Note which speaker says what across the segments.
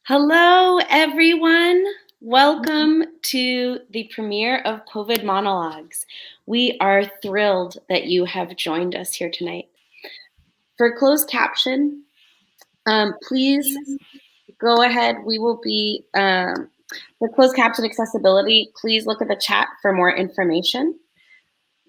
Speaker 1: Hello, everyone. Welcome to the premiere of COVID Monologues. We are thrilled that you have joined us here tonight. For closed caption, please go ahead. We will be, for closed caption accessibility, please look at the chat for more information.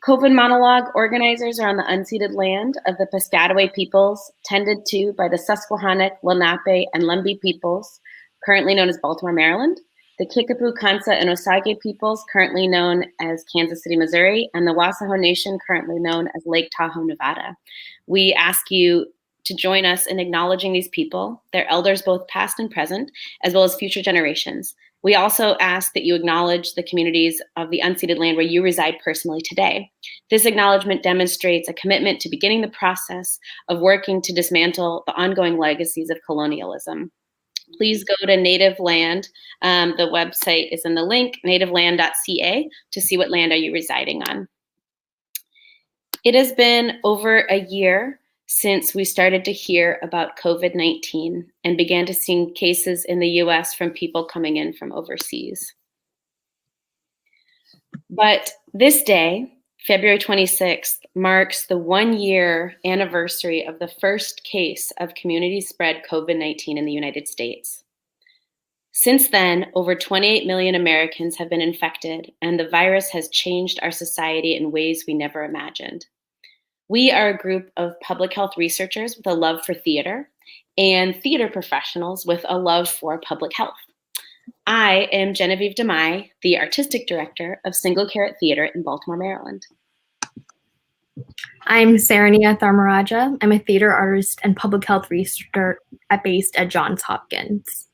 Speaker 1: COVID Monologue organizers are on the unceded land of the Piscataway peoples, tended to by the Susquehannock, Lenape, and Lumbee peoples, currently known as Baltimore, Maryland, the Kickapoo, Kansa, and Osage peoples, currently known as Kansas City, Missouri, and the Washoe Nation, currently known as Lake Tahoe, Nevada. We ask you to join us in acknowledging these people, their elders both past and present, as well as future generations. We also ask that you acknowledge the communities of the unceded land where you reside personally today. This acknowledgement demonstrates a commitment to beginning the process of working to dismantle the ongoing legacies of colonialism. Please go to Native Land. The website is in the link, nativeland.ca, to see what land are you residing on. It has been over a year since we started to hear about COVID-19 and began to see cases in the US from people coming in from overseas. But this day, February 26th, marks the 1-year anniversary of the first case of community spread COVID-19 in the United States. Since then, over 28 million Americans have been infected, and the virus has changed our society in ways we never imagined. We are a group of public health researchers with a love for theater and theater professionals with a love for public health. I am Genevieve DeMai, the artistic director of Single Carrot Theater in Baltimore, Maryland.
Speaker 2: I'm Sarania Tharmaraja. I'm a theater artist and public health researcher based at Johns Hopkins.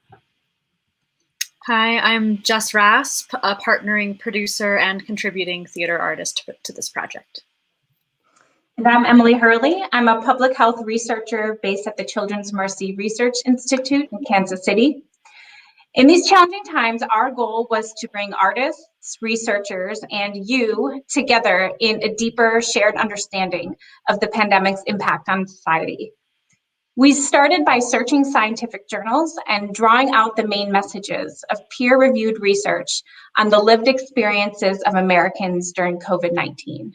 Speaker 3: Hi, I'm Jess Rasp, a partnering producer and contributing theater artist to this project.
Speaker 4: And I'm Emily Hurley. I'm a public health researcher based at the Children's Mercy Research Institute in Kansas City. In these challenging times, our goal was to bring artists, researchers, and you together in a deeper shared understanding of the pandemic's impact on society. We started by searching scientific journals and drawing out the main messages of peer-reviewed research on the lived experiences of Americans during COVID-19.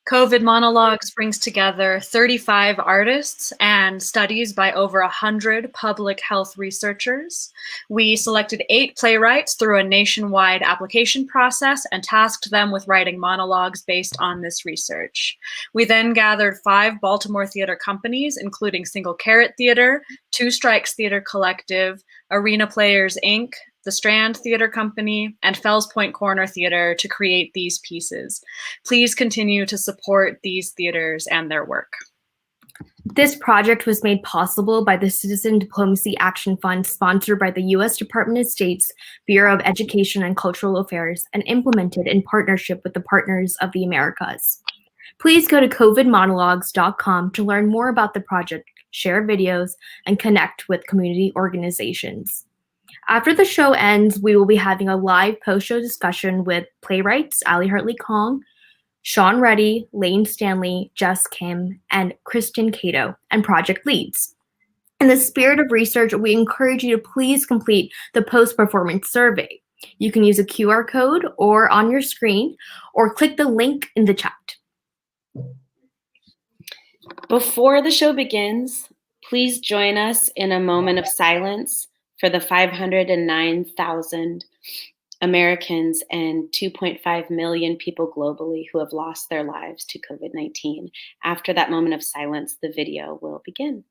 Speaker 3: COVID Monologues brings together 35 artists and studies by over 100 public health researchers. We selected 8 playwrights through a nationwide application process and tasked them with writing monologues based on this research. We then gathered 5 Baltimore theater companies, including Single Carrot Theater, Two Strikes Theater Collective, Arena Players, Inc., the Strand Theater Company, and Fells Point Corner Theater to create these pieces. Please continue to support these theaters and their work.
Speaker 2: This project was made possible by the Citizen Diplomacy Action Fund, sponsored by the U.S. Department of State's Bureau of Education and Cultural Affairs, and implemented in partnership with the Partners of the Americas. Please go to covidmonologues.com to learn more about the project, share videos, and connect with community organizations. After the show ends, we will be having a live post-show discussion with playwrights Ali Hartley Kong, Sean Reddy, Lane Stanley, Jess Kim, and Kristen Cato, and project leads. In the spirit of research, we encourage you to please complete the post-performance survey. You can use a QR code or on your screen, or click the link in the chat.
Speaker 1: Before the show begins, please join us in a moment of silence for the 509,000 Americans and 2.5 million people globally who have lost their lives to COVID-19. After that moment of silence, the video will begin.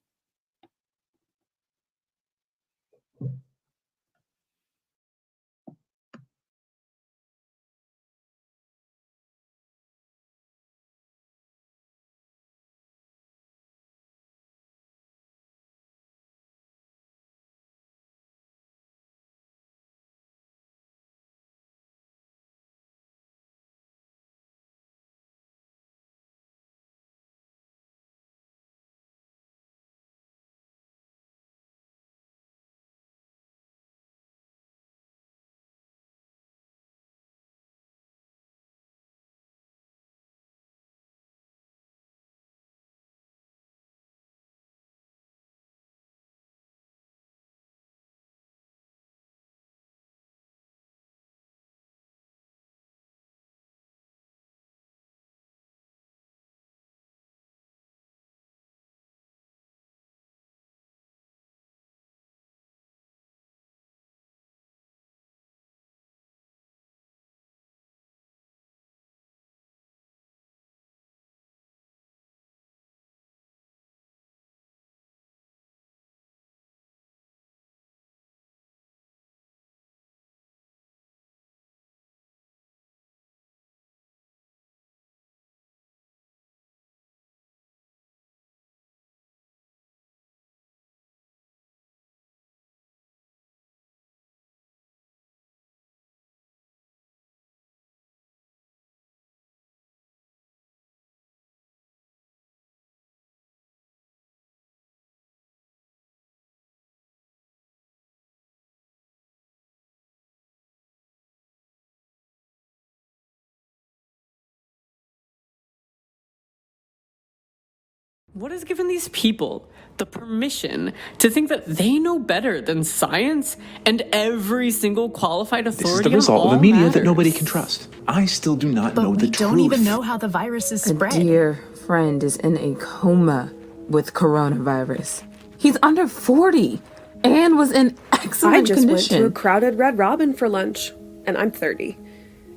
Speaker 5: What has given these people the permission to think that they know better than science and every single qualified authority?
Speaker 6: This is the result of a media that nobody can trust. I still do not know the truth.
Speaker 7: But we don't even know how the virus is spread.
Speaker 8: A dear friend is in a coma with coronavirus. He's under 40 and was in excellent condition.
Speaker 9: I just went to a crowded Red Robin for lunch, and I'm 30.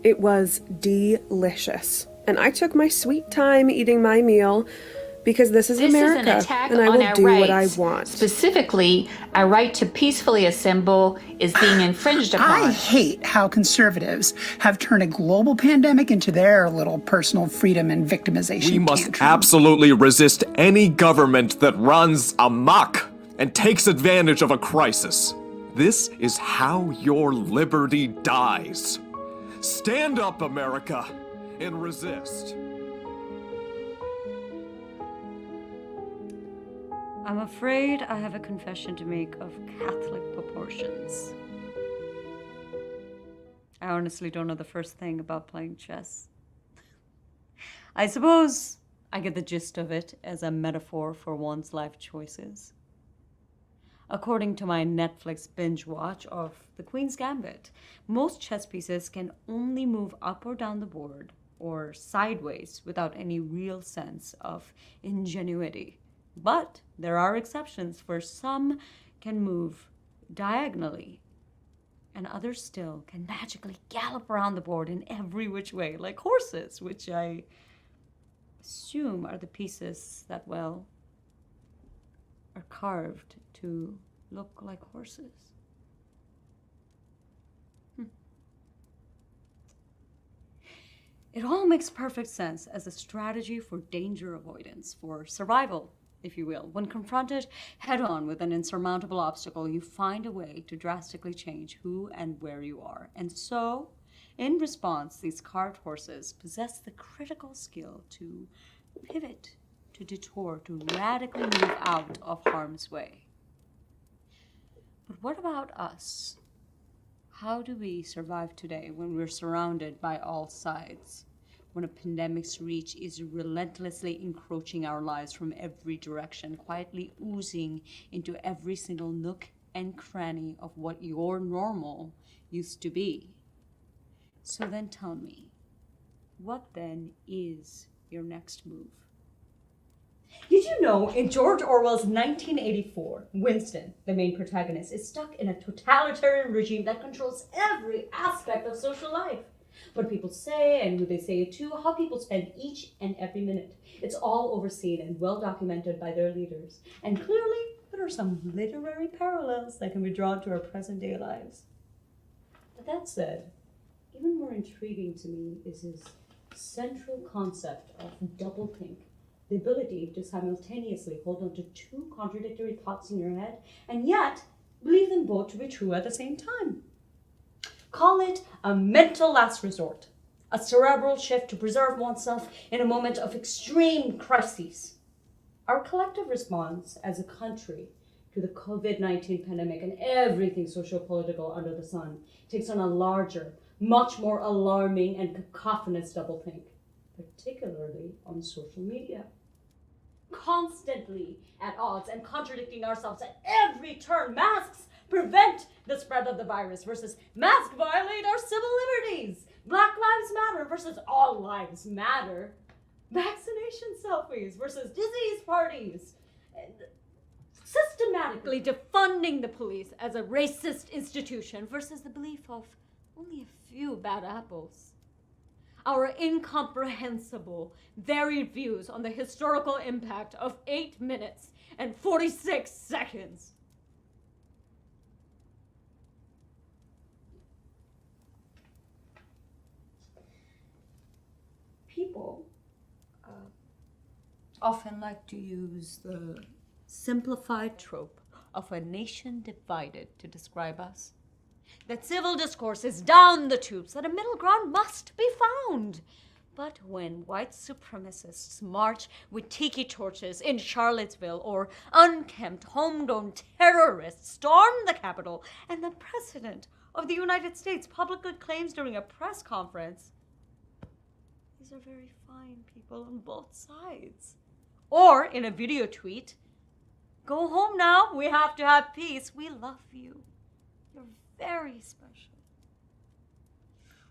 Speaker 9: It was delicious. And I took my sweet time eating my meal because this is America, and I will do what I want.
Speaker 10: Specifically, our right to peacefully assemble is being infringed upon.
Speaker 7: I hate how conservatives have turned a global pandemic into their little personal freedom and victimization.
Speaker 11: We must absolutely resist any government that runs amok and takes advantage of a crisis. This is how your liberty dies. Stand up, America, and resist.
Speaker 12: I'm afraid I have a confession to make of Catholic proportions. I honestly don't know the first thing about playing chess. I suppose I get the gist of it as a metaphor for one's life choices. According to my Netflix binge watch of The Queen's Gambit, most chess pieces can only move up or down the board or sideways without any real sense of ingenuity. But there are exceptions where some can move diagonally and others still can magically gallop around the board in every which way, like horses, which I assume are the pieces that, well, are carved to look like horses. It all makes perfect sense as a strategy for danger avoidance, for survival, if you will. When confronted head-on with an insurmountable obstacle, you find a way to drastically change who and where you are. And so, in response, these carved horses possess the critical skill to pivot, to detour, to radically move out of harm's way. But what about us? How do we survive today when we're surrounded by all sides? When a pandemic's reach is relentlessly encroaching our lives from every direction, quietly oozing into every single nook and cranny of what your normal used to be. So then tell me, what then is your next move? Did you know in George Orwell's 1984, Winston, the main protagonist, is stuck in a totalitarian regime that controls every aspect of social life? What people say and who they say it to, how people spend each and every minute. It's all overseen and well documented by their leaders. And clearly, there are some literary parallels that can be drawn to our present day lives. But that said, even more intriguing to me is his central concept of doublethink. The ability to simultaneously hold on to two contradictory thoughts in your head and yet believe them both to be true at the same time. Call it a mental last resort, a cerebral shift to preserve oneself in a moment of extreme crises. Our collective response as a country to the COVID-19 pandemic and everything socio-political under the sun takes on a larger, much more alarming and cacophonous doublethink, particularly on social media. Constantly at odds and contradicting ourselves at every turn. Masks prevent the spread of the virus versus masks violate our civil liberties. Black Lives Matter versus all lives matter. Vaccination selfies versus disease parties. And systematically defunding the police as a racist institution versus the belief of only a few bad apples. Our incomprehensible, varied views on the historical impact of 8 minutes and 46 seconds. People often like to use the simplified trope of a nation divided to describe us. That civil discourse is down the tubes, that a middle ground must be found. But when white supremacists march with tiki torches in Charlottesville or unkempt, homegrown terrorists storm the Capitol and the President of the United States publicly claims during a press conference, these are very fine people on both sides. Or in a video tweet, "Go home now, we have to have peace. We love you. You're very special."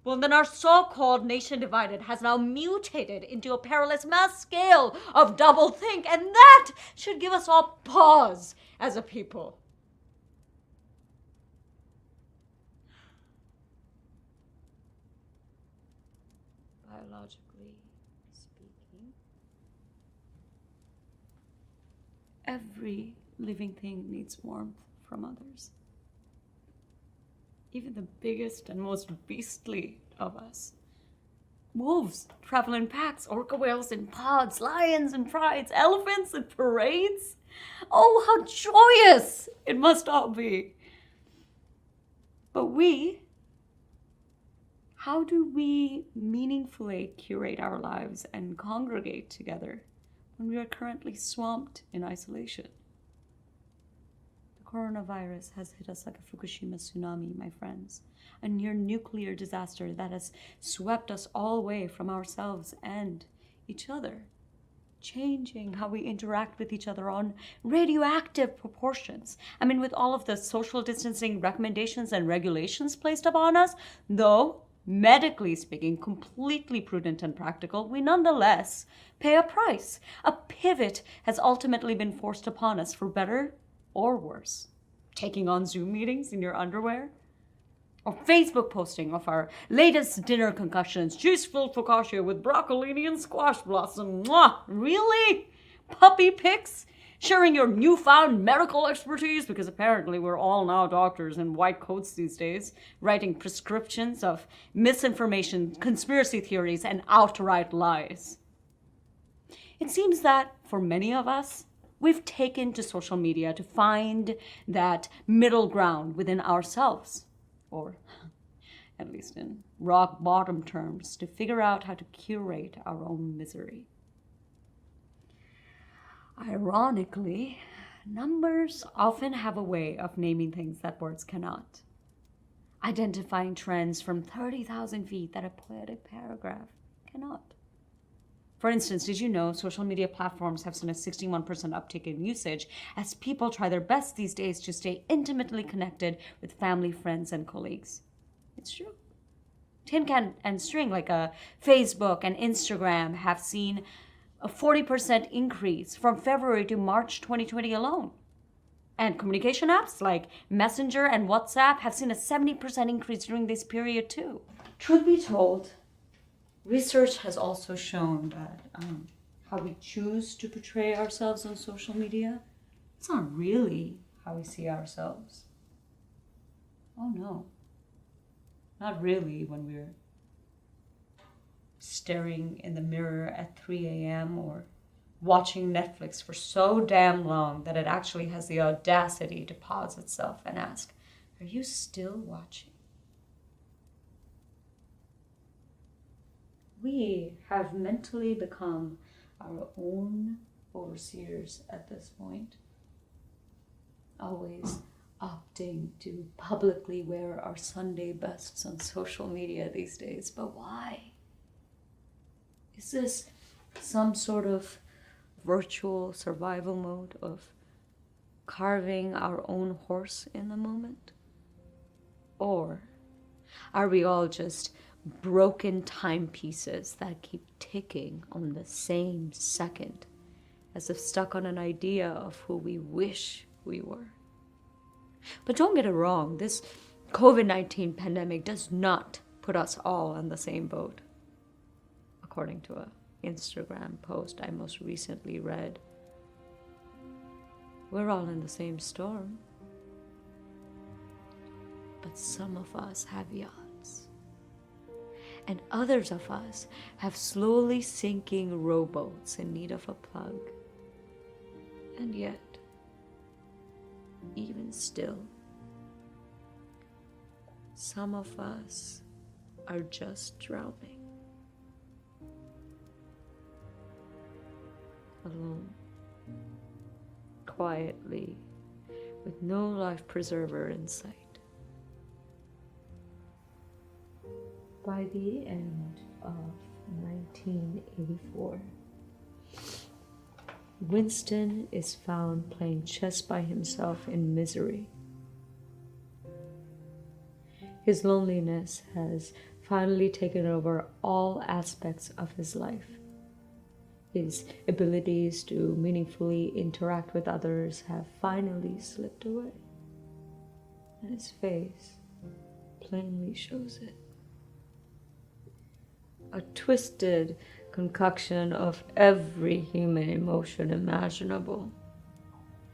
Speaker 12: Well, then our so-called nation divided has now mutated into a perilous mass scale of doublethink, and that should give us all pause as a people. Biologically speaking, every living thing needs warmth from others. Even the biggest and most beastly of us. Wolves travel in packs, orca whales in pods, lions in prides, elephants in parades. Oh, how joyous it must all be. But how do we meaningfully curate our lives and congregate together when we are currently swamped in isolation? The coronavirus has hit us like a Fukushima tsunami, my friends, a near nuclear disaster that has swept us all away from ourselves and each other, changing how we interact with each other on radioactive proportions. I mean, with all of the social distancing recommendations and regulations placed upon us, though medically speaking, completely prudent and practical, we nonetheless pay a price. A pivot has ultimately been forced upon us, for better or worse. Taking on Zoom meetings in your underwear, or Facebook posting of our latest dinner concoctions, juice-filled focaccia with broccolini and squash blossom. Mwah! Really? Puppy pics? Sharing your newfound medical expertise, because apparently we're all now doctors in white coats these days, writing prescriptions of misinformation, conspiracy theories, and outright lies. It seems that for many of us, we've taken to social media to find that middle ground within ourselves, or at least in rock bottom terms, to figure out how to curate our own misery. Ironically, numbers often have a way of naming things that words cannot. Identifying trends from 30,000 feet that a poetic paragraph cannot. For instance, did you know social media platforms have seen a 61% uptick in usage as people try their best these days to stay intimately connected with family, friends, and colleagues? It's true. Tin Can and String, like Facebook and Instagram, have seen a 40% increase from February to March 2020 alone. And communication apps like Messenger and WhatsApp have seen a 70% increase during this period too. Truth be told, research has also shown that how we choose to portray ourselves on social media, it's not really how we see ourselves. Oh no, not really when we're staring in the mirror at 3 a.m. or watching Netflix for so damn long that it actually has the audacity to pause itself and ask, "Are you still watching?" We have mentally become our own overseers at this point, always opting to publicly wear our Sunday bests on social media these days. But why? Is this some sort of virtual survival mode of carving our own horse in the moment? Or are we all just broken timepieces that keep ticking on the same second, as if stuck on an idea of who we wish we were? But don't get it wrong, this COVID-19 pandemic does not put us all on the same boat. According to an Instagram post I most recently read, we're all in the same storm. But some of us have yachts, and others of us have slowly sinking rowboats in need of a plug. And yet, even still, some of us are just drowning. Alone, quietly, with no life preserver in sight. By the end of 1984, Winston is found playing chess by himself in misery. His loneliness has finally taken over all aspects of his life. His abilities to meaningfully interact with others have finally slipped away, and his face plainly shows it. A twisted concoction of every human emotion imaginable.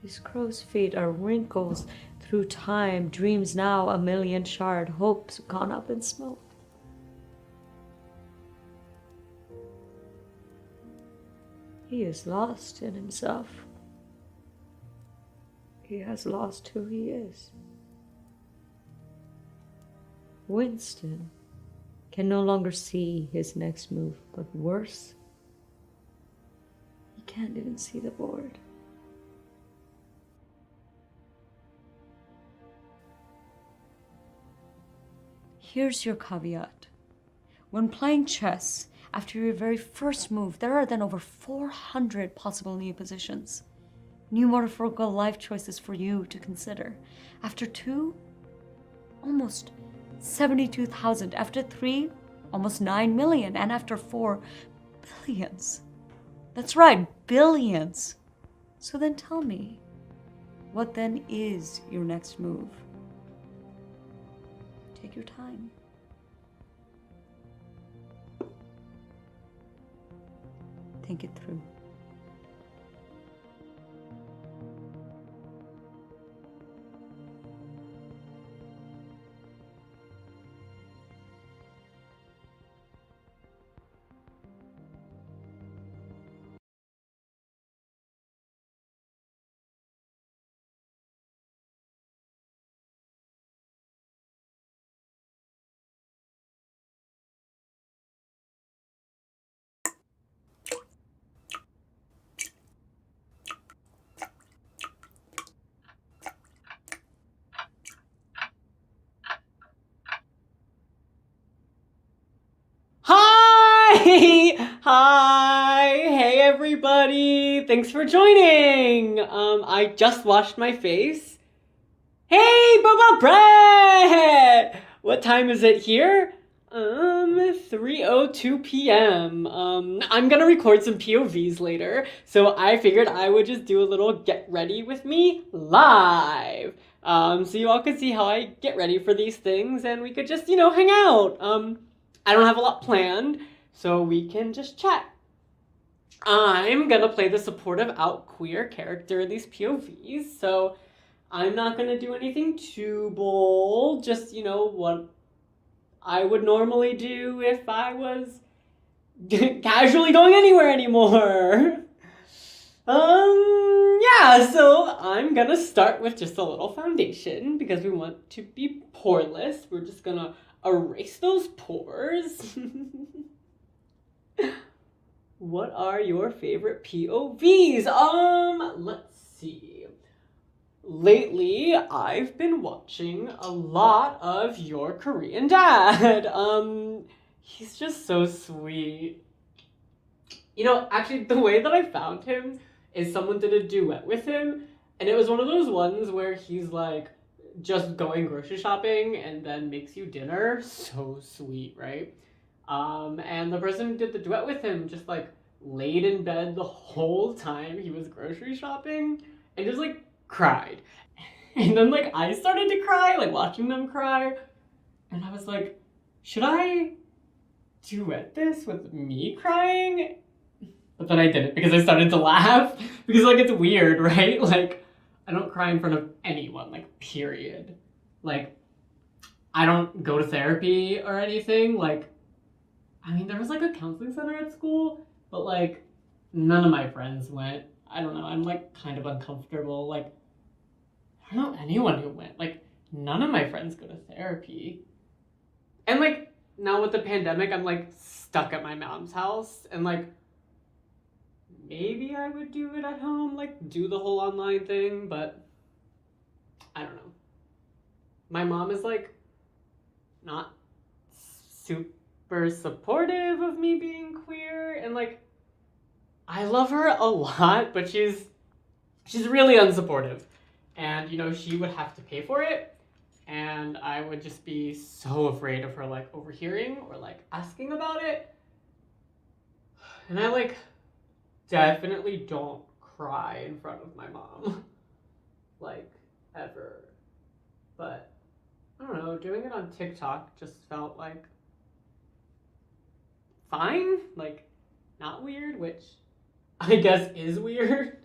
Speaker 12: His crow's feet are wrinkles through time, dreams now a million charred, hopes gone up in smoke. He is lost in himself. He has lost who he is. Winston can no longer see his next move, but worse, he can't even see the board. Here's your caveat. When playing chess, after your very first move, there are then over 400 possible new positions. New metaphorical life choices for you to consider. After 2, almost 72,000. After 3, almost 9 million. And after 4, billions. That's right, billions. So then tell me, what then is your next move? Take your time. Think it through.
Speaker 5: Hi! Hi! Hey everybody! Thanks for joining! I just washed my face. Hey, Boba Brett! What time is it here? 3:02 p.m. I'm gonna record some POVs later, so I figured I would just do a little get ready with me live. So you all could see how I get ready for these things, and we could just, hang out. I don't have a lot planned, so we can just chat. I'm gonna play the supportive out queer character in these POVs, so I'm not gonna do anything too bold, just, what I would normally do if I was casually going anywhere anymore. Yeah, so I'm gonna start with just a little foundation because we want to be poreless. We're just gonna erase those pores. What are your favorite POVs? Let's see. Lately, I've been watching a lot of Your Korean Dad. He's just so sweet. Actually, the way that I found him is someone did a duet with him, and it was one of those ones where he's like just going grocery shopping and then makes you dinner. So sweet, right? And the person who did the duet with him just like laid in bed the whole time he was grocery shopping and just like cried. And then like I started to cry, like watching them cry. And I was like, should I duet this with me crying? But then I didn't because I started to laugh because like it's weird, right? Like I don't cry in front of anyone, like period. Like I don't go to therapy or anything. Like, I mean, there was like a counseling center at school, but like none of my friends went. I don't know. I'm like kind of uncomfortable. Like I don't know anyone who went. Like none of my friends go to therapy. And like now with the pandemic, I'm like stuck at my mom's house and like maybe I would do it at home, like do the whole online thing, but I don't know. My mom is like not super supportive of me being queer, and like I love her a lot, but she's really unsupportive. And, she would have to pay for it. And I would just be so afraid of her, like, overhearing or, like, asking about it. And I, like, definitely don't cry in front of my mom. Like, ever. But, I don't know, doing it on TikTok just felt, like, fine. Like, not weird, which I guess is weird.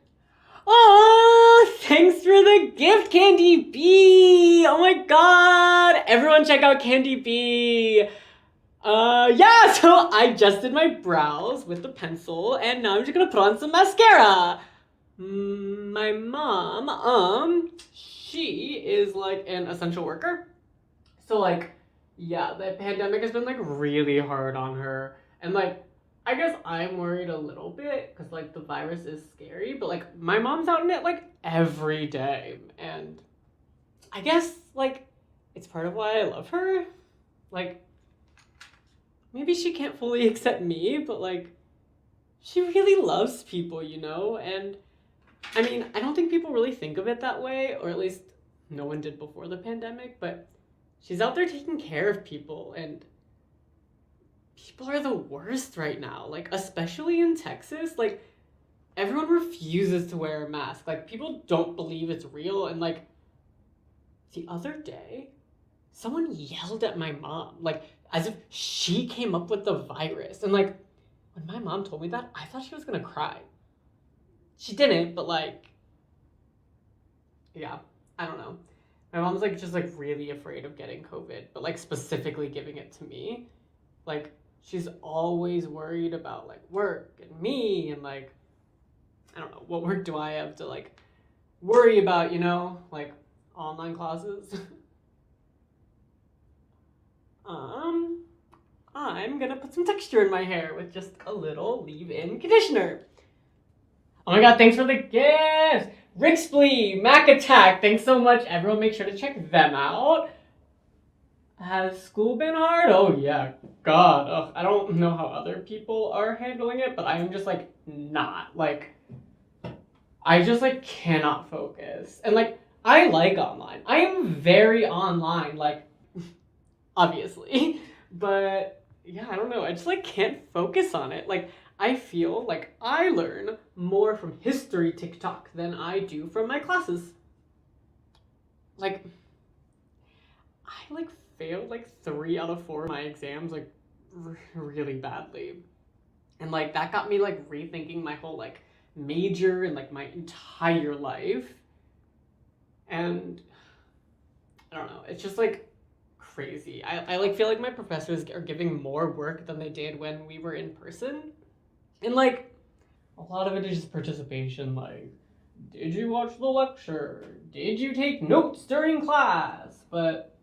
Speaker 5: Oh, thanks for the gift, Candy B! Oh my god! Everyone check out Candy B! Yeah, so I just did my brows with the pencil, and now I'm just gonna put on some mascara. My mom, she is, like, an essential worker. So, like, yeah, the pandemic has been, like, really hard on her. And, like, I guess I'm worried a little bit because, like, the virus is scary, but, like, my mom's out in it, like, every day. And I guess, like, it's part of why I love her. Like, maybe she can't fully accept me, but, like, she really loves people, And, I mean, I don't think people really think of it that way, or at least no one did before the pandemic, but she's out there taking care of people, and people are the worst right now, like, especially in Texas. Like, everyone refuses to wear a mask. Like, people don't believe it's real. And, like, the other day, someone yelled at my mom, like, as if she came up with the virus. And, like, when my mom told me that, I thought she was gonna cry. She didn't, but, like, yeah, I don't know. My mom's, like, just, like, really afraid of getting COVID, but, like, specifically giving it to me. Like, she's always worried about, like, work and me and, like, I don't know, what work do I have to, like, worry about, like, online classes? I'm gonna put some texture in my hair with just a little leave-in conditioner. Oh my god, thanks for the gifts! Rixpley, Mac Attack, thanks so much. Everyone make sure to check them out. Has school been hard? Oh yeah, god. Ugh, I don't know how other people are handling it, but I'm just, like, not. Like, I just, like, cannot focus. And, like, I like online. I am very online, like, obviously. But, yeah, I don't know. I just, like, can't focus on it. Like, I feel like I learn more from history TikTok than I do from my classes. Like, I, like, failed, like, 3 out of 4 of my exams, like, really badly. And, like, that got me, like, rethinking my whole, like, major and, like, my entire life. And I don't know, it's just, like, crazy. I like, feel like my professors are giving more work than they did when we were in person. And, like, a lot of it is just participation, like, did you watch the lecture? Did you take notes during class? But,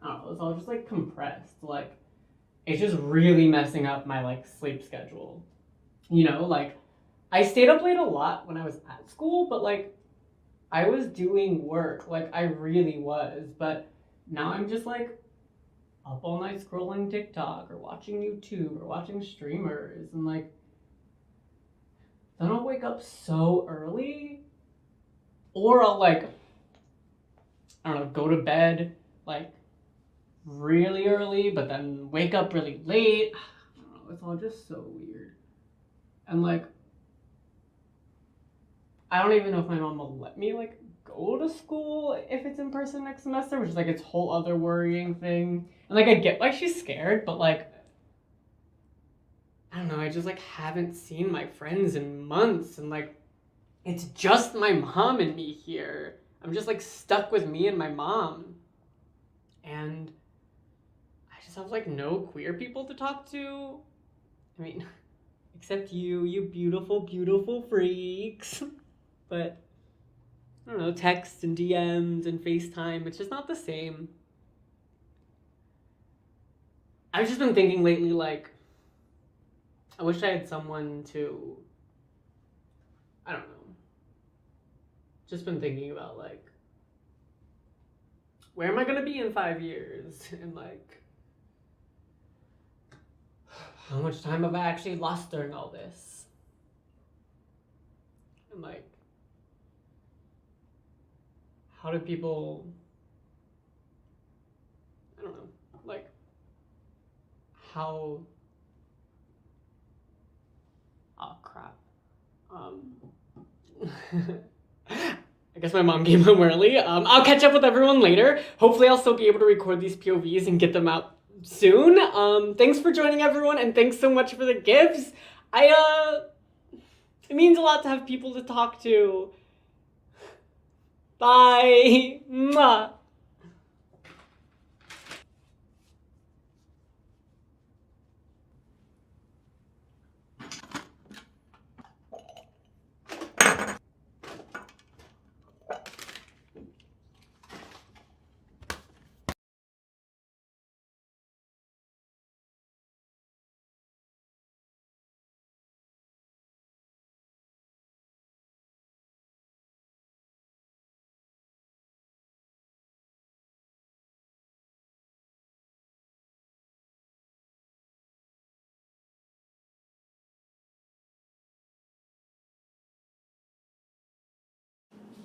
Speaker 5: I don't know, it's all just, like, compressed. Like, it's just really messing up my, like, sleep schedule. Like, I stayed up late a lot when I was at school, but, like, I was doing work. Like, I really was. But now I'm just, like, up all night scrolling TikTok or watching YouTube or watching streamers. And, like, then I'll wake up so early. Or I'll, like, I don't know, go to bed, like, really early, but then wake up really late. I don't know, it's all just so weird. And, like, I don't even know if my mom will let me, like, go to school if it's in person next semester, which is, like, its whole other worrying thing. And, like, I get, like, she's scared, but, like, I don't know, I just, like, haven't seen my friends in months, and, like, it's just my mom and me here. I'm just, like, stuck with me and my mom. And I just have, like, no queer people to talk to. I mean, except you beautiful, beautiful freaks. But, I don't know, text and DMs and FaceTime, it's just not the same. I've just been thinking lately, like, I wish I had someone to, I don't know, just been thinking about, like, where am I gonna be in 5 years? And, like, how much time have I actually lost during all this? And like, how do people, I don't know, like, how, oh crap. I guess my mom came home early. I'll catch up with everyone later. Hopefully I'll still be able to record these POVs and get them out soon. Thanks for joining, everyone, and thanks so much for the gifts. It means a lot to have people to talk to. Bye. Mwah.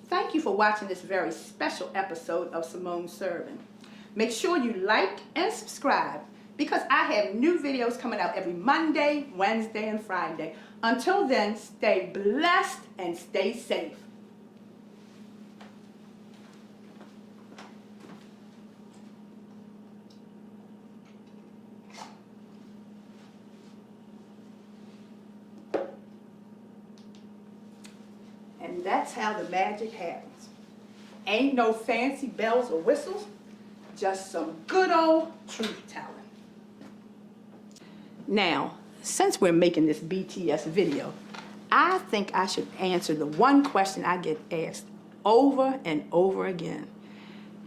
Speaker 13: Thank you for watching this very special episode of Simone Serving. Make sure you like and subscribe because I have new videos coming out every Monday, Wednesday, and Friday. Until then, stay blessed and stay safe. And that's how the magic happens. Ain't no fancy bells or whistles, just some good old truth telling. Now, since we're making this BTS video, I think I should answer the one question I get asked over and over again.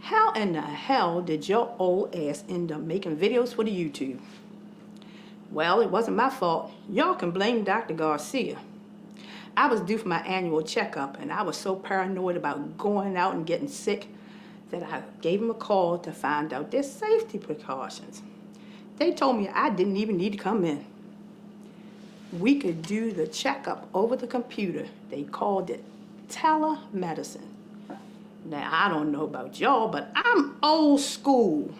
Speaker 13: How in the hell did your old ass end up making videos for the YouTube? Well, it wasn't my fault. Y'all can blame Dr. Garcia. I was due for my annual checkup, and I was so paranoid about going out and getting sick that I gave him a call to find out their safety precautions. They told me I didn't even need to come in. We could do the checkup over the computer. They called it telemedicine. Now, I don't know about y'all, but I'm old school.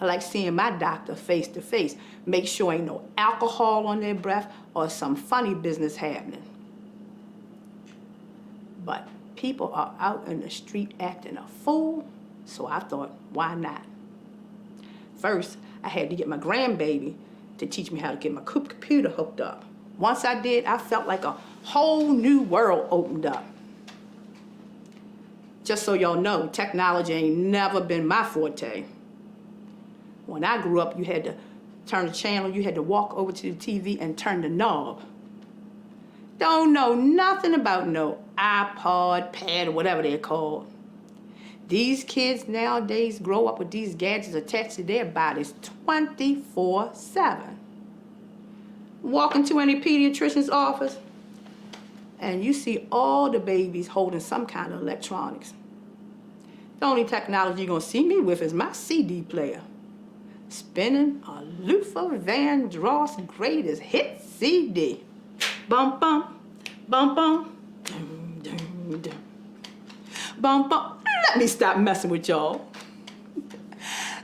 Speaker 13: I like seeing my doctor face to face. Make sure ain't no alcohol on their breath or some funny business happening. But people are out in the street acting a fool, so I thought, why not? First, I had to get my grandbaby to teach me how to get my computer hooked up. Once I did, I felt like a whole new world opened up. Just so y'all know, technology ain't never been my forte. When I grew up, you had to turn the channel, you had to walk over to the TV and turn the knob. Don't know nothing about no iPod, pad, or whatever they're called. These kids nowadays grow up with these gadgets attached to their bodies 24/7. Walk into any pediatrician's office, and you see all the babies holding some kind of electronics. The only technology you're gonna see me with is my CD player, spinning a Luther Vandross greatest hit CD. Bum bum, bum bum, dum dum dum. Bum bum. Let me stop messing with y'all.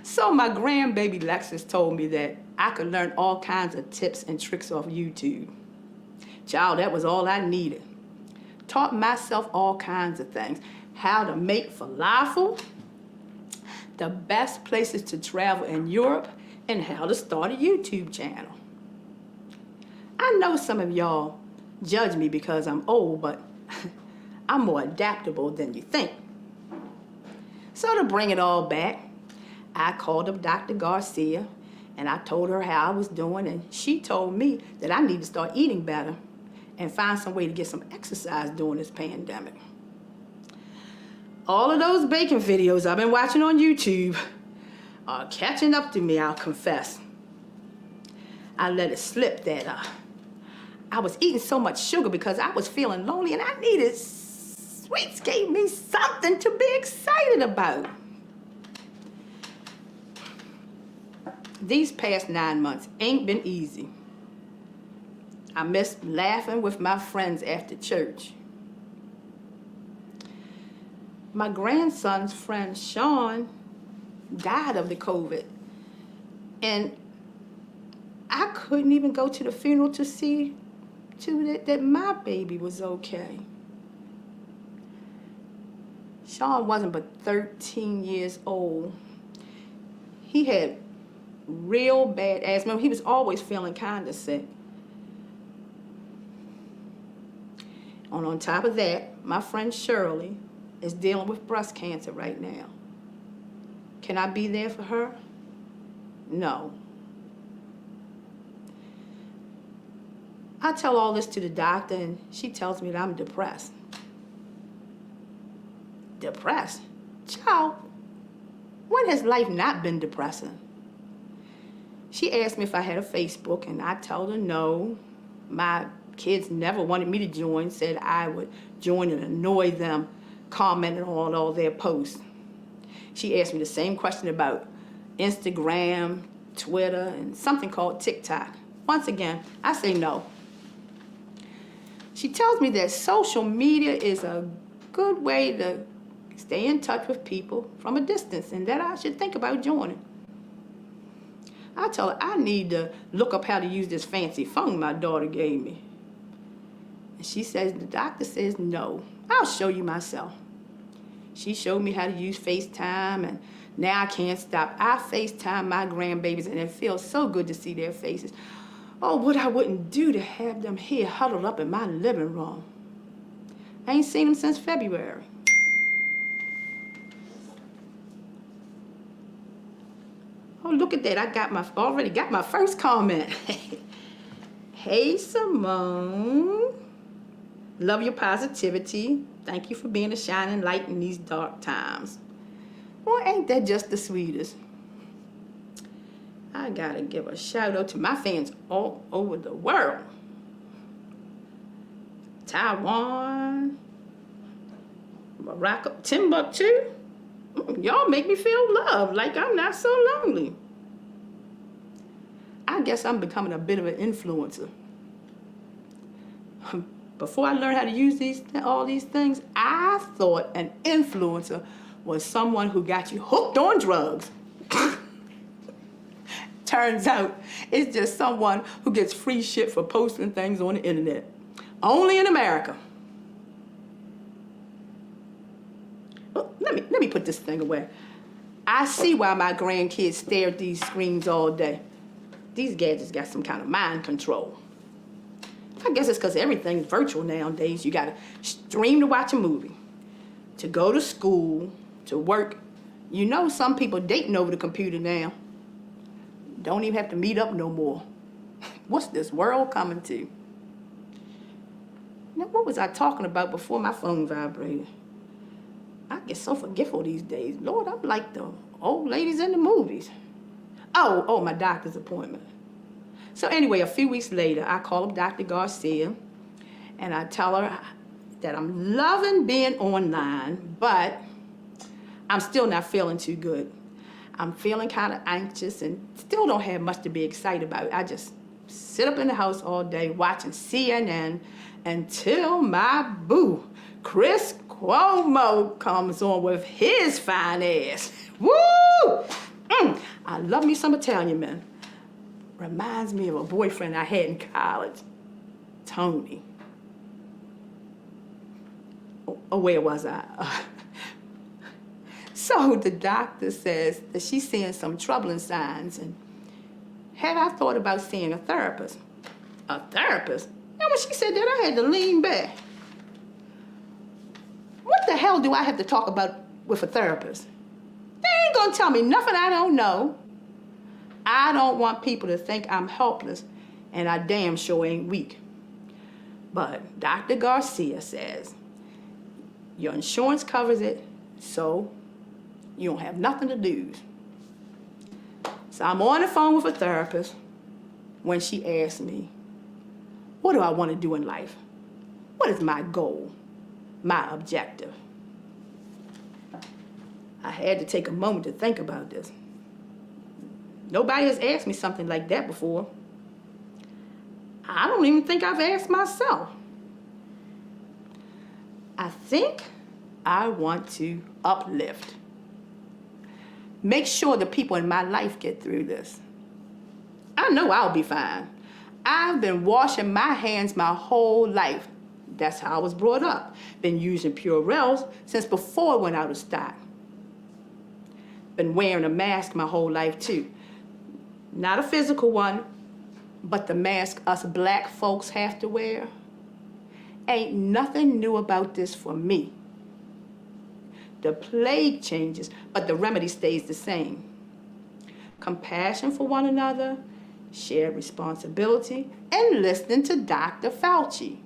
Speaker 13: So my grandbaby Lexus told me that I could learn all kinds of tips and tricks off YouTube. Child, that was all I needed. Taught myself all kinds of things. How to make falafel, the best places to travel in Europe, and how to start a YouTube channel. I know some of y'all judge me because I'm old, but I'm more adaptable than you think. So to bring it all back, I called up Dr. Garcia and I told her how I was doing, and she told me that I need to start eating better and find some way to get some exercise during this pandemic. All of those baking videos I've been watching on YouTube are catching up to me, I'll confess. I let it slip that I was eating so much sugar because I was feeling lonely and I needed sweets, gave me something to be excited about. These past 9 months ain't been easy. I miss laughing with my friends after church. My grandson's friend, Sean, died of the COVID. And I couldn't even go to the funeral to see that my baby was okay. Sean wasn't but 13 years old. He had real bad asthma. He was always feeling kind of sick. And on top of that, my friend Shirley is dealing with breast cancer right now. Can I be there for her? No. I tell all this to the doctor, and she tells me that I'm depressed. Depressed? Child, when has life not been depressing? She asked me if I had a Facebook, and I told her no. My kids never wanted me to join, said I would join and annoy them, commenting on all their posts. She asked me the same question about Instagram, Twitter, and something called TikTok. Once again, I say no. She tells me that social media is a good way to stay in touch with people from a distance and that I should think about joining. I tell her I need to look up how to use this fancy phone my daughter gave me. And she says, the doctor says no. I'll show you myself. She showed me how to use FaceTime, and now I can't stop. I FaceTime my grandbabies, and it feels so good to see their faces. Oh, what I wouldn't do to have them here huddled up in my living room. I ain't seen them since February. Oh, look at that. I already got my first comment. Hey, Simone. Love your positivity. Thank you for being a shining light in these dark times. Well, ain't that just the sweetest? I gotta give a shout out to my fans all over the world. Taiwan, Morocco, Timbuktu. Y'all make me feel loved, like I'm not so lonely. I guess I'm becoming a bit of an influencer. Before I learned how to use all these things, I thought an influencer was someone who got you hooked on drugs. Turns out it's just someone who gets free shit for posting things on the internet. Only in America. Well, let me put this thing away. I see why my grandkids stare at these screens all day. These gadgets got some kind of mind control. I guess it's because everything's virtual nowadays. You gotta stream to watch a movie, to go to school, to work. You know some people dating over the computer now. Don't even have to meet up no more. What's this world coming to? Now, what was I talking about before my phone vibrated? I get so forgetful these days. Lord, I'm like the old ladies in the movies. Oh, my doctor's appointment. So anyway, a few weeks later, I call up Dr. Garcia, and I tell her that I'm loving being online, but I'm still not feeling too good. I'm feeling kind of anxious and still don't have much to be excited about. I just sit up in the house all day watching CNN until my boo, Chris Cuomo, comes on with his fine ass. Woo! I love me some Italian men. Reminds me of a boyfriend I had in college, Tony. Oh, where was I? So the doctor says that she's seeing some troubling signs, and had I thought about seeing a therapist? A therapist? And when she said that, I had to lean back. What the hell do I have to talk about with a therapist? They ain't gonna tell me nothing I don't know. I don't want people to think I'm helpless, and I damn sure ain't weak. But Dr. Garcia says, your insurance covers it, so you don't have nothing to lose. So I'm on the phone with a therapist when she asks me, what do I want to do in life? What is my goal, my objective? I had to take a moment to think about this. Nobody has asked me something like that before. I don't even think I've asked myself. I think I want to uplift. Make sure the people in my life get through this. I know I'll be fine. I've been washing my hands my whole life. That's how I was brought up. Been using Purells since before it went out of stock. Been wearing a mask my whole life too. Not a physical one, but the mask us black folks have to wear. Ain't nothing new about this for me. The plague changes, but the remedy stays the same. Compassion for one another, shared responsibility, and listening to Dr. Fauci.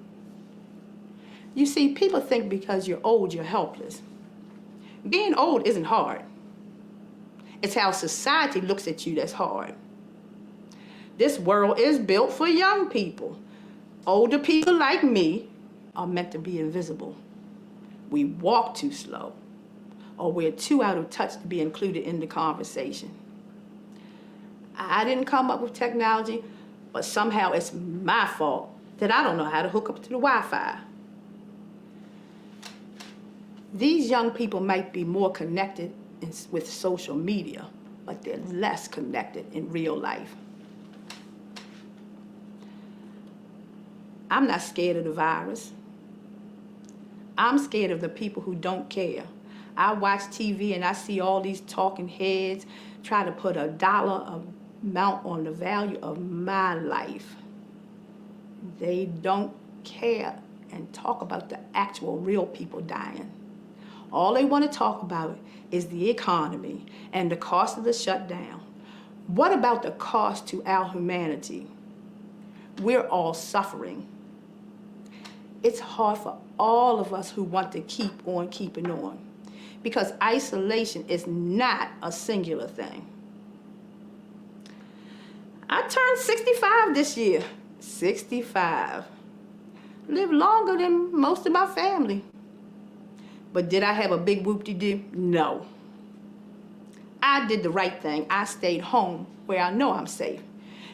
Speaker 13: You see, people think because you're old, you're helpless. Being old isn't hard. It's how society looks at you that's hard. This world is built for young people. Older people like me are meant to be invisible. We walk too slow, or we're too out of touch to be included in the conversation. I didn't come up with technology, but somehow it's my fault that I don't know how to hook up to the Wi-Fi. These young people might be more connected with social media, but they're less connected in real life. I'm not scared of the virus. I'm scared of the people who don't care. I watch TV and I see all these talking heads try to put a dollar amount on the value of my life. They don't care and talk about the actual real people dying. All they want to talk about is the economy and the cost of the shutdown. What about the cost to our humanity? We're all suffering. It's hard for all of us who want to keep on keeping on, because isolation is not a singular thing. I turned 65 this year. 65. Lived longer than most of my family. But did I have a big whoop-de-doo? No. I did the right thing. I stayed home where I know I'm safe,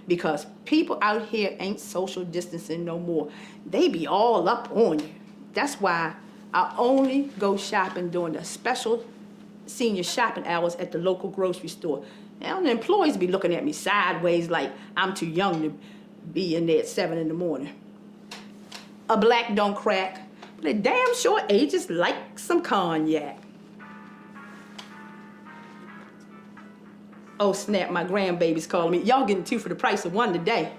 Speaker 13: because people out here ain't social distancing no more. They be all up on you. That's why I only go shopping during the special senior shopping hours at the local grocery store. Now the employees be looking at me sideways like I'm too young to be in there at 7 in the morning. A black don't crack, but a damn sure ages like some cognac. Oh snap, my grandbaby's calling me. Y'all getting 2 for the price of 1 today.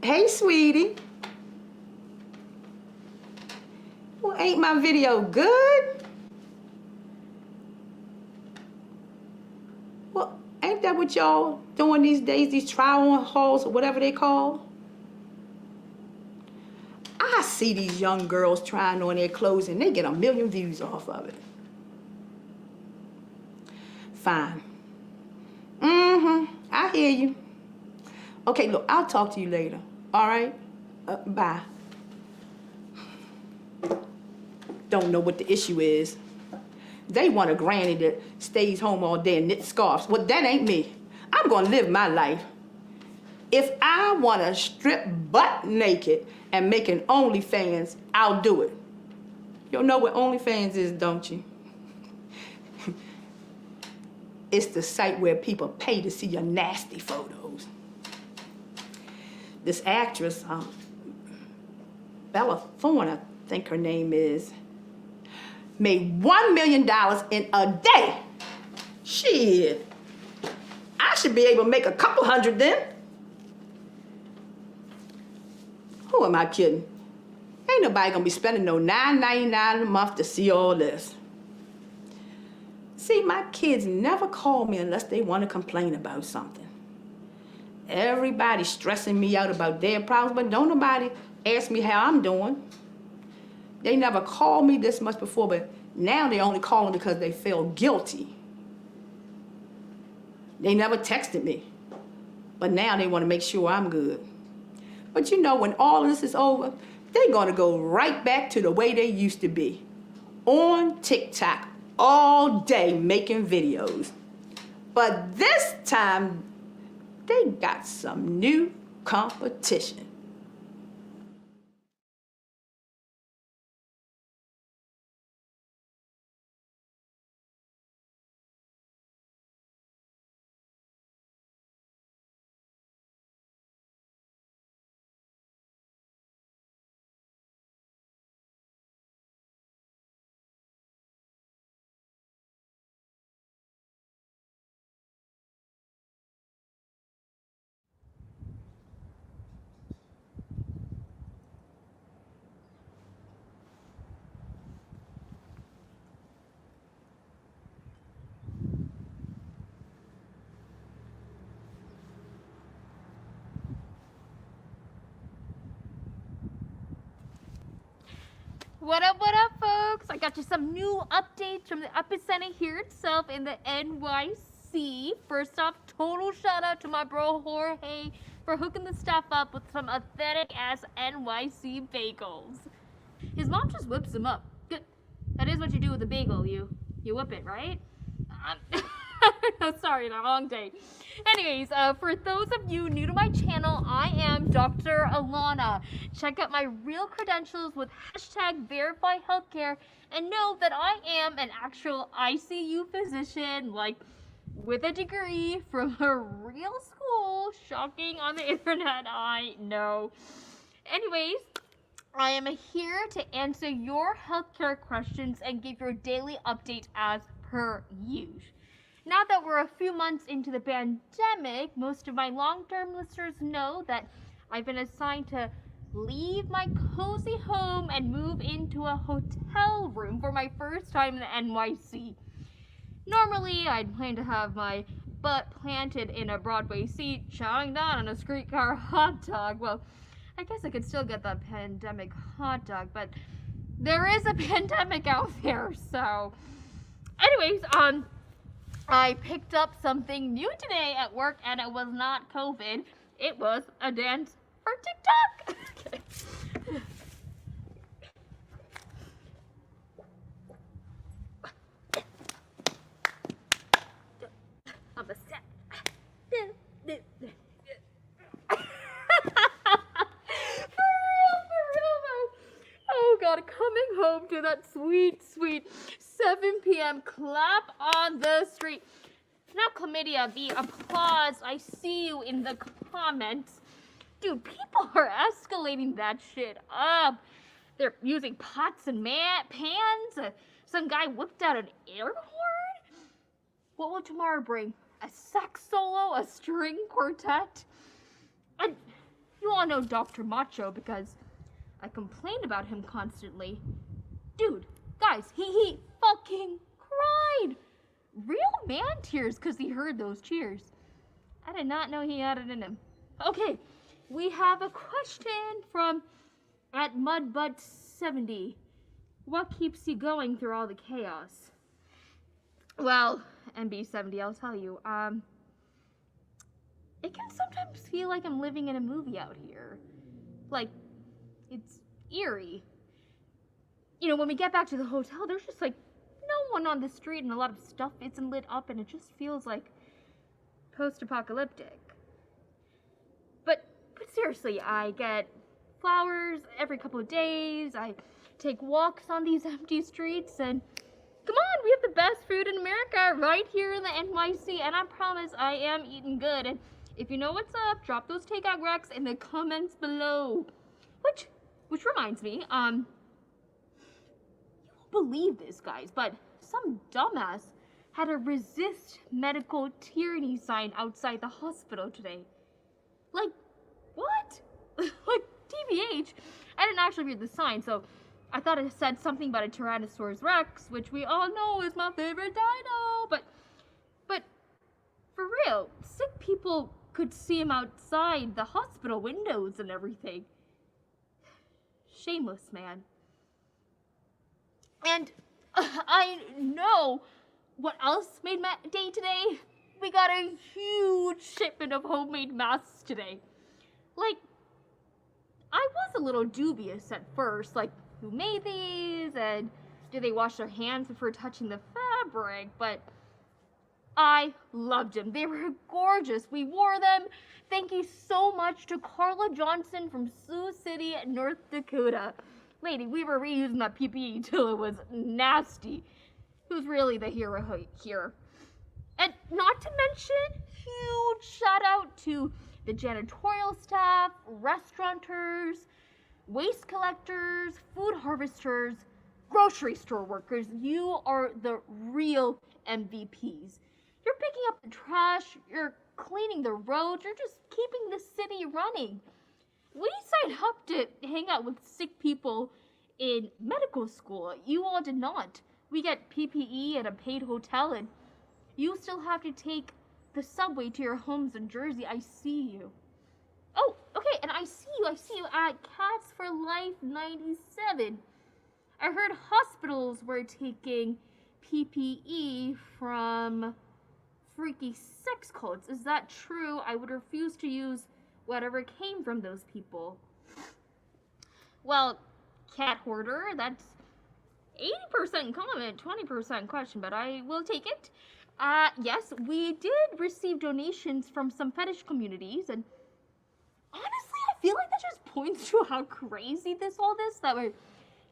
Speaker 13: Hey, sweetie. Well, ain't my video good? Well, ain't that what y'all doing these days, these try-on hauls or whatever they call? I see these young girls trying on their clothes and they get 1 million views off of it. Fine. I hear you. Okay, look, I'll talk to you later. All right? Bye. Don't know what the issue is. They want a granny that stays home all day and knits scarves. Well, that ain't me. I'm gonna live my life. If I wanna strip butt naked and make an OnlyFans, I'll do it. You know what OnlyFans is, don't you? It's the site where people pay to see your nasty photos. This actress, Bella Thorne, I think her name is, made $1 million in a day. Shit. I should be able to make a couple hundred then. Who am I kidding? Ain't nobody gonna be spending no $9.99 a month to see all this. See, my kids never call me unless they want to complain about something. Everybody's stressing me out about their problems, but don't nobody ask me how I'm doing. They never called me this much before, but now they only calling because they feel guilty. They never texted me, but now they want to make sure I'm good. But you know, when all of this is over, they're gonna go right back to the way they used to be. On TikTok, all day making videos. But this time, they got some new competition.
Speaker 14: What up, folks? I got you some new updates from the epicenter here itself in the NYC. First off, total shout out to my bro Jorge for hooking the stuff up with some authentic ass NYC bagels. His mom just whips them up. Good. That is what you do with a bagel. You whip it, right? No, sorry, the wrong day. Anyways, for those of you new to my channel, I am Dr. Alana. Check out my real credentials with #VerifyHealthcare and know that I am an actual ICU physician, like with a degree from a real school. Shocking on the internet, I know. Anyways, I am here to answer your healthcare questions and give your daily update as per usual. Now that we're a few months into the pandemic, most of my long-term listeners know that I've been assigned to leave my cozy home and move into a hotel room for my first time in the NYC. Normally, I'd plan to have my butt planted in a Broadway seat, chowing down on a streetcar hot dog. Well, I guess I could still get that pandemic hot dog, but there is a pandemic out there, so... Anyways, I picked up something new today at work, and it was not COVID. It was a dance for TikTok. Okay. On the set. For real though. Oh God, coming home to that sweet 7 p.m. clap on the street. Now, chlamydia, the applause, I see you in the comments. Dude, people are escalating that shit up. They're using pots and pans. Some guy whipped out an air horn. What will tomorrow bring? A sax solo? A string quartet? And you all know Dr. Macho because I complained about him constantly. Dude, guys, he fucking cried. Real man tears because he heard those cheers. I did not know he had it in him. Okay, we have a question from at Mudbutt70. What keeps you going through all the chaos? Well, MB70, I'll tell you. It can sometimes feel like I'm living in a movie out here. Like, it's eerie. You know, when we get back to the hotel, there's just like no one on the street and a lot of stuff isn't lit up and it just feels like post-apocalyptic. But seriously, I get flowers every couple of days, I take walks on these empty streets, and come on, we have the best food in America right here in the NYC, and I promise I am eating good. And if you know what's up, drop those takeout recs in the comments below. Which reminds me, you won't believe this, guys, but some dumbass had a resist medical tyranny sign outside the hospital today. Like, what? Like, TBH. I didn't actually read the sign, so I thought it said something about a Tyrannosaurus Rex, which we all know is my favorite dino, but for real, sick people could see him outside the hospital windows and everything. Shameless, man. And I know what else made my day today. We got a huge shipment of homemade masks today. Like, I was a little dubious at first, like, who made these, and did they wash their hands before touching the fabric, but I loved them. They were gorgeous. We wore them. Thank you so much to Carla Johnson from Sioux City, North Dakota. Lady, we were reusing that PPE till it was nasty. Who's really the hero here? And not to mention, huge shout out to the janitorial staff, restaurateurs, waste collectors, food harvesters, grocery store workers. You are the real MVPs. You're picking up the trash, you're cleaning the roads, you're just keeping the city running. We signed up to hang out with sick people in medical school. You all did not. We get PPE at a paid hotel, and you still have to take the subway to your homes in Jersey. I see you. Oh, okay, and I see you at Cats for Life 97. I heard hospitals were taking PPE from freaky sex cults. Is that true? I would refuse to use whatever came from those people. Well, cat hoarder, that's 80% comment, 20% question, but I will take it. Yes, we did receive donations from some fetish communities, and honestly, I feel like that just points to how crazy all this, that we're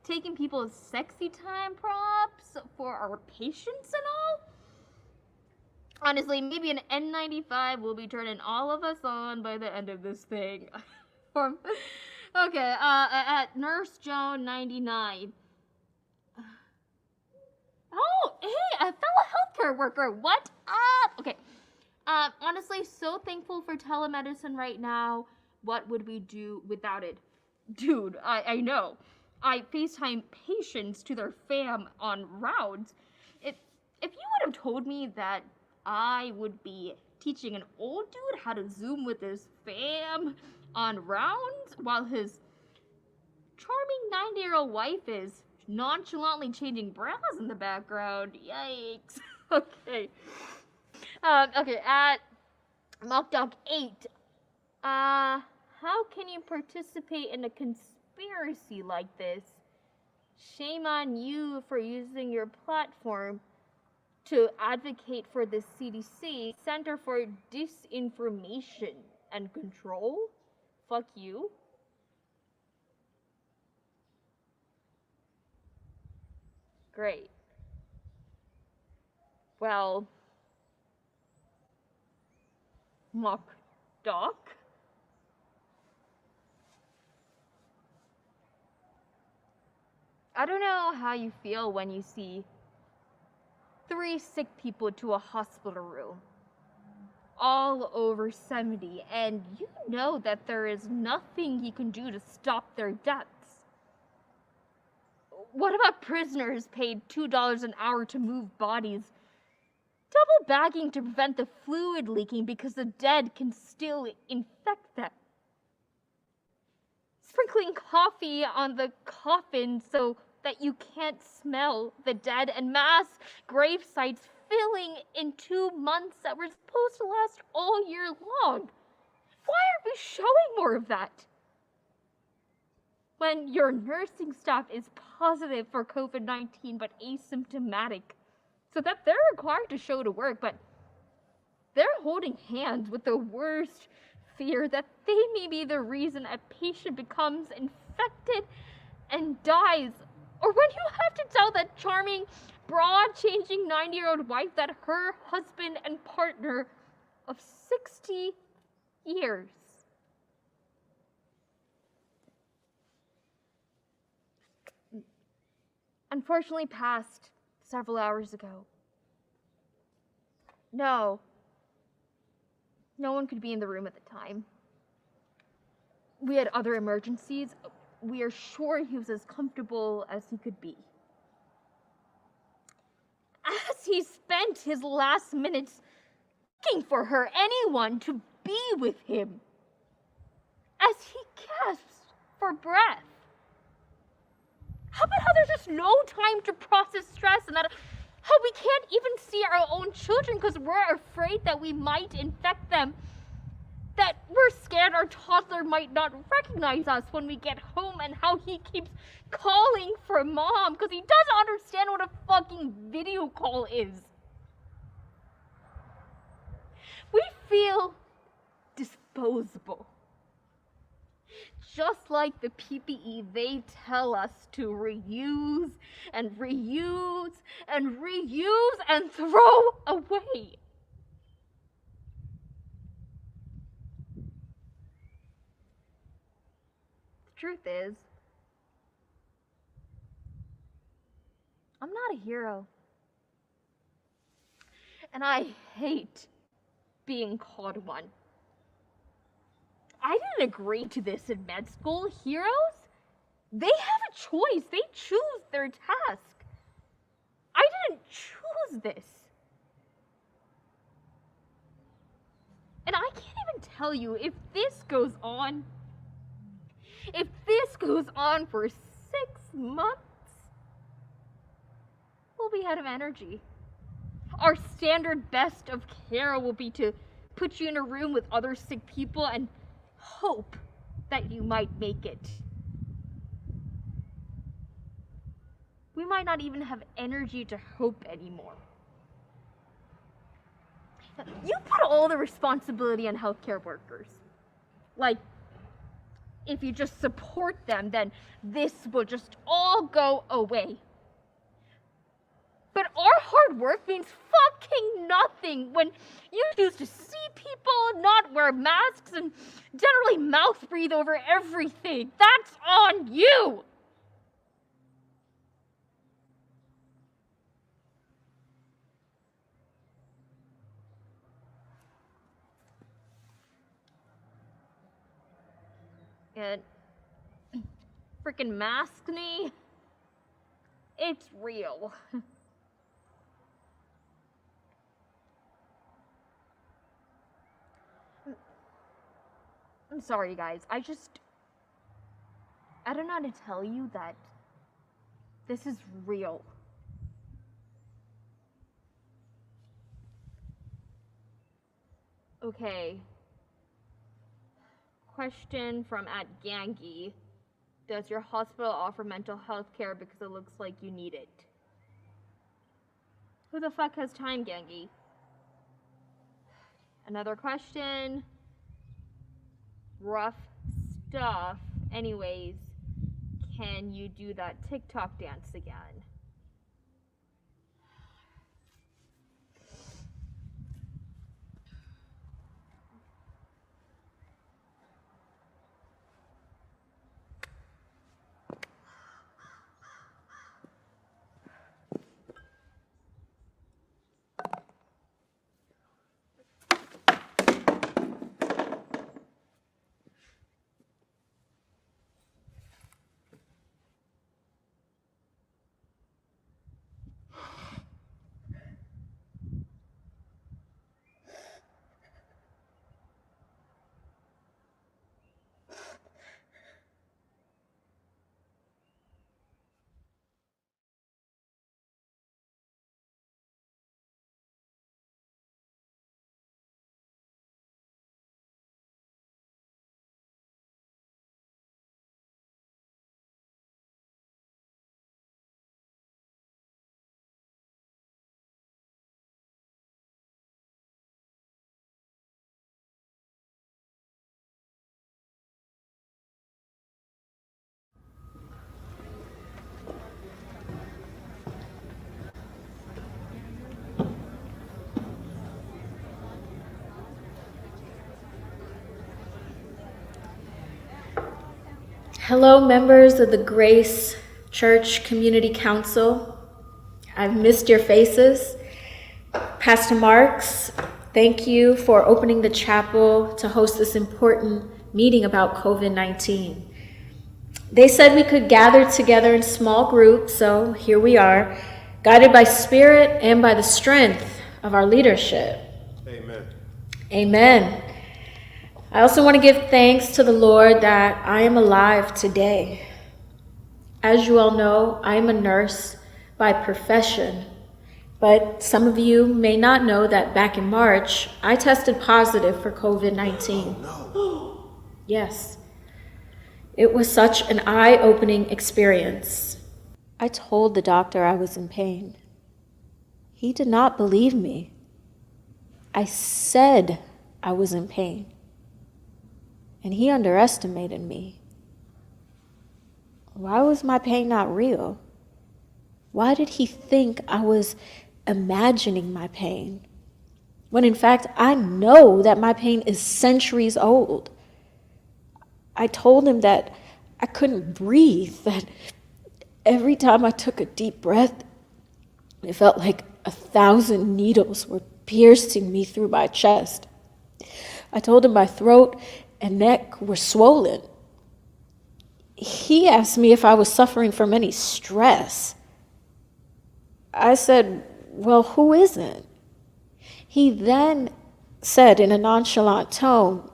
Speaker 14: taking people's sexy time props for our patients and all. Honestly, maybe an N95 will be turning all of us on by the end of this thing. Okay, at Nurse Joan 99. Oh, hey, a fellow healthcare worker. What up? Okay. Honestly, so thankful for telemedicine right now. What would we do without it? Dude, I know. I FaceTime patients to their fam on rounds. If you would have told me that I would be teaching an old dude how to Zoom with his fam on rounds while his charming 90-year-old wife is nonchalantly changing bras in the background. Yikes. Okay. Okay, at Mockdog 8. How can you participate in a conspiracy like this? Shame on you for using your platform to advocate for the CDC, Center for Disinformation and Control. Fuck you. Great. Well, Mock Doc? I don't know how you feel when you see 3 sick people to a hospital room, all over 70, and you know that there is nothing you can do to stop their deaths. What about prisoners paid $2 an hour to move bodies, double bagging to prevent the fluid leaking because the dead can still infect them? Sprinkling coffee on the coffin so that you can't smell the dead, and mass grave sites filling in 2 months that were supposed to last all year long. Why aren't we showing more of that? When your nursing staff is positive for COVID-19 but asymptomatic, so that they're required to show to work, but they're holding hands with the worst fear that they may be the reason a patient becomes infected and dies. Or when you have to tell that charming, broad-changing 90-year-old wife that her husband and partner of 60 years unfortunately passed several hours ago. No one could be in the room at the time. We had other emergencies. We are sure he was as comfortable as he could be. As he spent his last minutes looking for her, anyone to be with him. As he gasped for breath. How about how there's just no time to process stress, and that how we can't even see our own children because we're afraid that we might infect them. That we're scared our toddler might not recognize us when we get home, and how he keeps calling for mom because he doesn't understand what a fucking video call is. We feel disposable. Just like the PPE they tell us to reuse and reuse and reuse and throw away. The truth is, I'm not a hero. And I hate being called one. I didn't agree to this in med school. Heroes? They have a choice. They choose their task. I didn't choose this. And I can't even tell you if this goes on for 6 months, we'll be out of energy. Our standard best of care will be to put you in a room with other sick people and hope that you might make it. We might not even have energy to hope anymore. You put all the responsibility on healthcare workers. Like, if you just support them, then this will just all go away. But our hard work means fucking nothing when you choose to see people, not wear masks, and generally mouth breathe over everything. That's on you! And freaking mask me, it's real. I'm sorry, guys. I don't know how to tell you that this is real. Okay. Question from @Gangi. Does your hospital offer mental health care because it looks like you need it? Who the fuck has time, Gangi? Another question. Rough stuff. Anyways, can you do that TikTok dance again?
Speaker 2: Hello, members of the Grace Church Community Council. I've missed your faces. Pastor Marks, thank you for opening the chapel to host this important meeting about COVID-19. They said we could gather together in small groups, so here we are, guided by spirit and by the strength of our leadership.
Speaker 15: Amen.
Speaker 2: Amen. I also want to give thanks to the Lord that I am alive today. As you all know, I am a nurse by profession, but some of you may not know that back in March, I tested positive for COVID-19.
Speaker 15: Oh, no.
Speaker 2: Yes. It was such an eye-opening experience. I told the doctor I was in pain. He did not believe me.
Speaker 15: I said I was in pain, and he underestimated me. Why was my pain not real? Why did he think I was imagining my pain? When in fact, I know that my pain is centuries old. I told him that I couldn't breathe, that every time I took a deep breath, it felt like 1,000 needles were piercing me through my chest. I told him my throat and neck were swollen. He asked me if I was suffering from any stress. I said, well, who isn't? He then said in a nonchalant tone,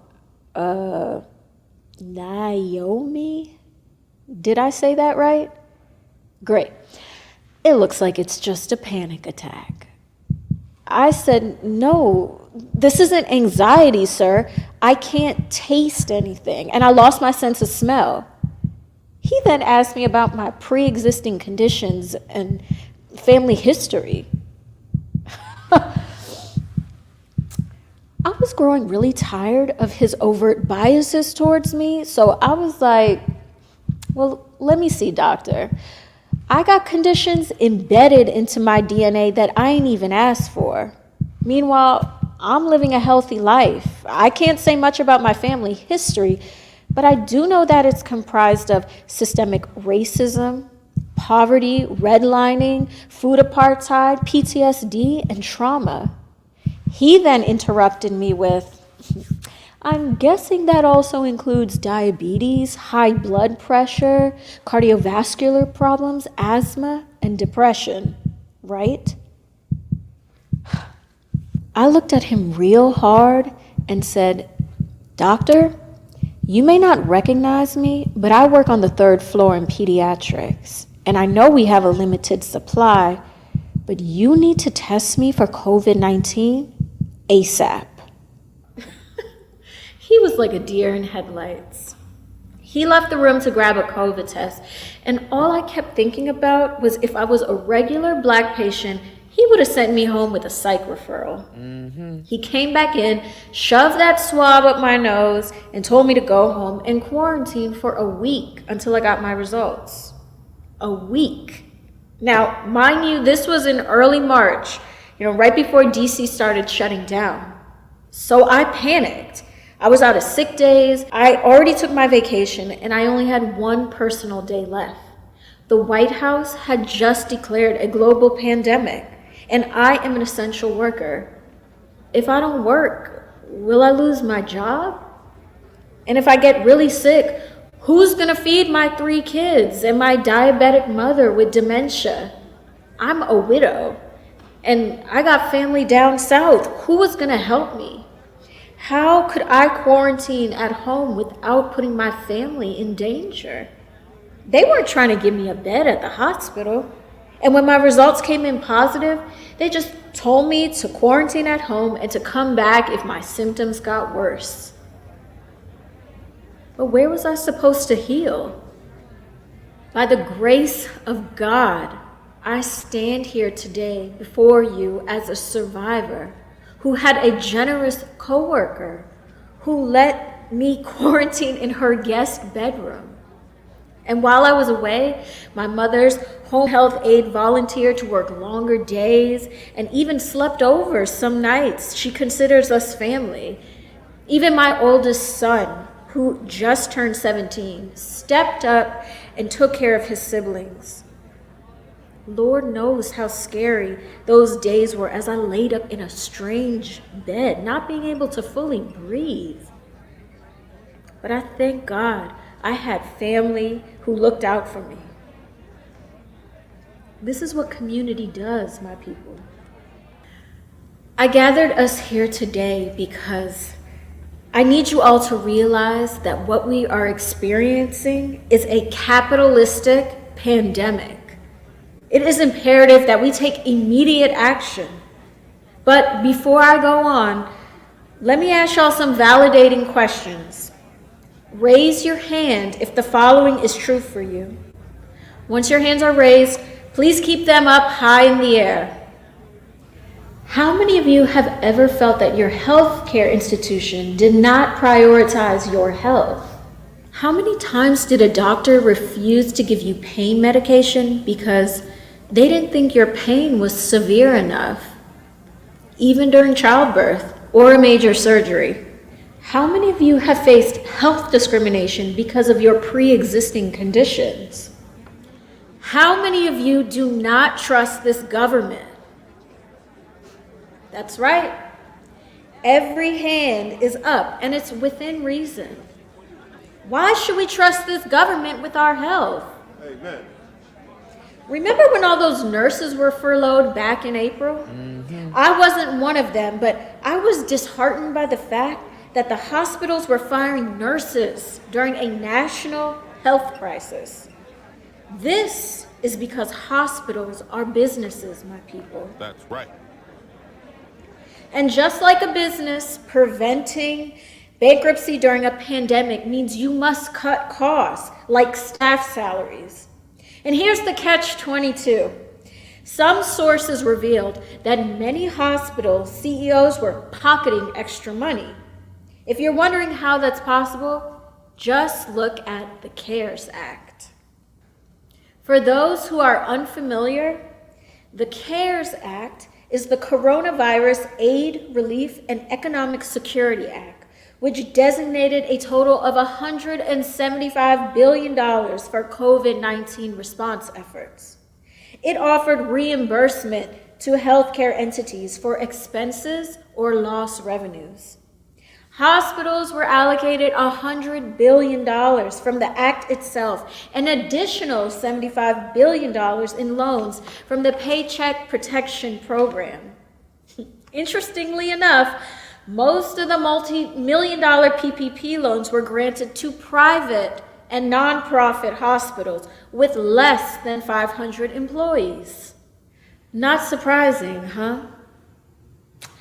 Speaker 15: Naomi? Did I say that right? Great. It looks like it's just a panic attack. I said, no, this isn't anxiety, sir. I can't taste anything, and I lost my sense of smell. He then asked me about my pre-existing conditions and family history. I was growing really tired of his overt biases towards me, so I was like, well, let me see, doctor. I got conditions embedded into my DNA that I ain't even asked for. Meanwhile, I'm living a healthy life. I can't say much about my family history, but I do know that it's comprised of systemic racism, poverty, redlining, food apartheid, PTSD, and trauma. He then interrupted me with, I'm guessing that also includes diabetes, high blood pressure, cardiovascular problems, asthma, and depression, right? I looked at him real hard and said, Doctor, you may not recognize me, but I work on the 3rd floor in pediatrics, and I know we have a limited supply, but you need to test me for COVID-19 ASAP. He was like a deer in headlights. He left the room to grab a COVID test, and all I kept thinking about was if I was a regular Black patient, he would have sent me home with a psych referral. He came back in, shoved that swab up my nose, and told me to go home and quarantine for a week until I got my results. A week. Now, mind you, this was in early March, right before DC started shutting down. So I panicked. I was out of sick days, I already took my vacation, and I only had one personal day left. The White House had just declared a global pandemic, and I am an essential worker. If I don't work, will I lose my job? And if I get really sick, who's gonna feed my 3 kids and my diabetic mother with dementia? I'm a widow, and I got family down south. Who was gonna help me? How could I quarantine at home without putting my family in danger? They weren't trying to give me a bed at the hospital. And when my results came in positive, they just told me to quarantine at home and to come back if my symptoms got worse. But where was I supposed to heal? By the grace of God, I stand here today before you as a survivor who had a generous coworker who let me quarantine in her guest bedroom. And while I was away, my mother's home health aide volunteered to work longer days and even slept over some nights. She considers us family. Even my oldest son, who just turned 17, stepped up and took care of his siblings. Lord knows how scary those days were as I laid up in a strange bed, not being able to fully breathe. But I thank God I had family who looked out for me. This is what community does, my people. I gathered us here today because I need you all to realize that what we are experiencing is a capitalistic pandemic. It is imperative that we take immediate action. But before I go on, let me ask y'all some validating questions. Raise your hand if the following is true for you. Once your hands are raised, please keep them up high in the air. How many of you have ever felt that your healthcare institution did not prioritize your health? How many times did a doctor refuse to give you pain medication because they didn't think your pain was severe enough, even during childbirth or a major surgery? How many of you have faced health discrimination because of your pre-existing conditions? How many of you do not trust this government? That's right. Every hand is up, and it's within reason. Why should we trust this government with our health? Amen. Remember when all those nurses were furloughed back in April? Mm-hmm. I wasn't one of them, but I was disheartened by the fact that the hospitals were firing nurses during a national health crisis. This is because hospitals are businesses, my people.
Speaker 16: That's right.
Speaker 15: And just like a business, preventing bankruptcy during a pandemic means you must cut costs like staff salaries. And here's the catch-22. Some sources revealed that many hospital CEOs were pocketing extra money. If you're wondering how that's possible, just look at the CARES Act. For those who are unfamiliar, the CARES Act is the Coronavirus Aid, Relief, and Economic Security Act, which designated a total of $175 billion for COVID-19 response efforts. It offered reimbursement to healthcare entities for expenses or lost revenues. Hospitals were allocated $100 billion from the act itself, an additional $75 billion in loans from the Paycheck Protection Program. Interestingly enough, most of the multi-million-dollar PPP loans were granted to private and nonprofit hospitals with less than 500 employees. Not surprising, huh?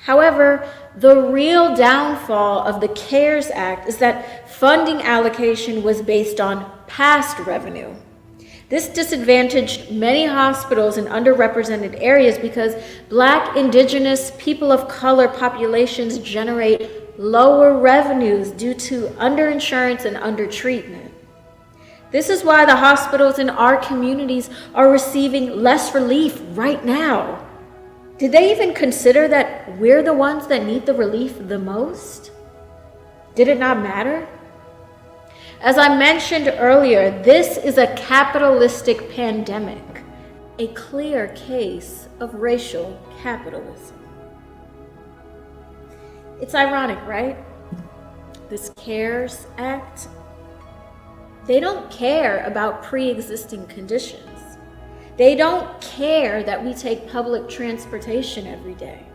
Speaker 15: However, the real downfall of the CARES Act is that funding allocation was based on past revenue. This disadvantaged many hospitals in underrepresented areas because Black, Indigenous, people of color populations generate lower revenues due to underinsurance and undertreatment. This is why the hospitals in our communities are receiving less relief right now. Did they even consider that we're the ones that need the relief the most? Did it not matter? As I mentioned earlier, this is a capitalistic pandemic, a clear case of racial capitalism. It's ironic, right? This CARES Act, they don't care about pre-existing conditions. They don't care that we take public transportation every day.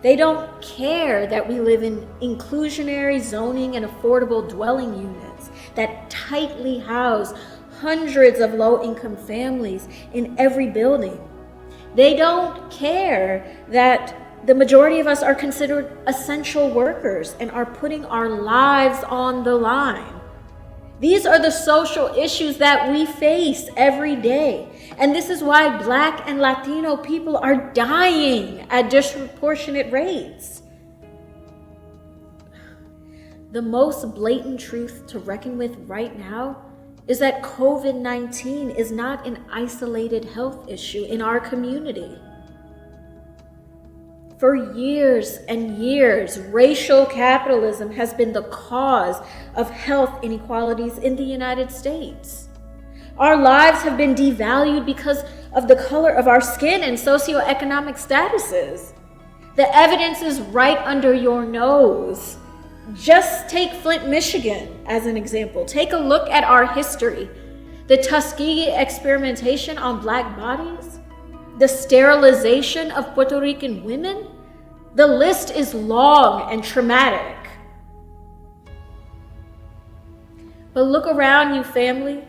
Speaker 15: They don't care that we live in inclusionary zoning and affordable dwelling units that tightly house hundreds of low-income families in every building. They don't care that the majority of us are considered essential workers and are putting our lives on the line. These are the social issues that we face every day. And this is why Black and Latino people are dying at disproportionate rates. The most blatant truth to reckon with right now is that COVID-19 is not an isolated health issue in our community. For years and years, racial capitalism has been the cause of health inequalities in the United States. Our lives have been devalued because of the color of our skin and socioeconomic statuses. The evidence is right under your nose. Just take Flint, Michigan as an example. Take a look at our history. The Tuskegee experimentation on Black bodies, the sterilization of Puerto Rican women. The list is long and traumatic. But look around you, family.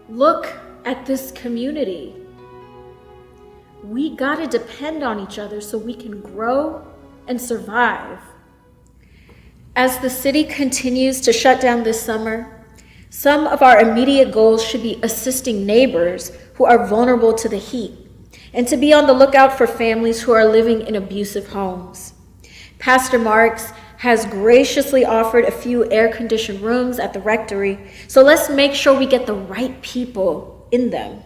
Speaker 15: Look at this community. We gotta depend on each other so we can grow and survive. As the city continues to shut down this summer, some of our immediate goals should be assisting neighbors who are vulnerable to the heat, and to be on the lookout for families who are living in abusive homes. Pastor Marks has graciously offered a few air-conditioned rooms at the rectory, so let's make sure we get the right people in them.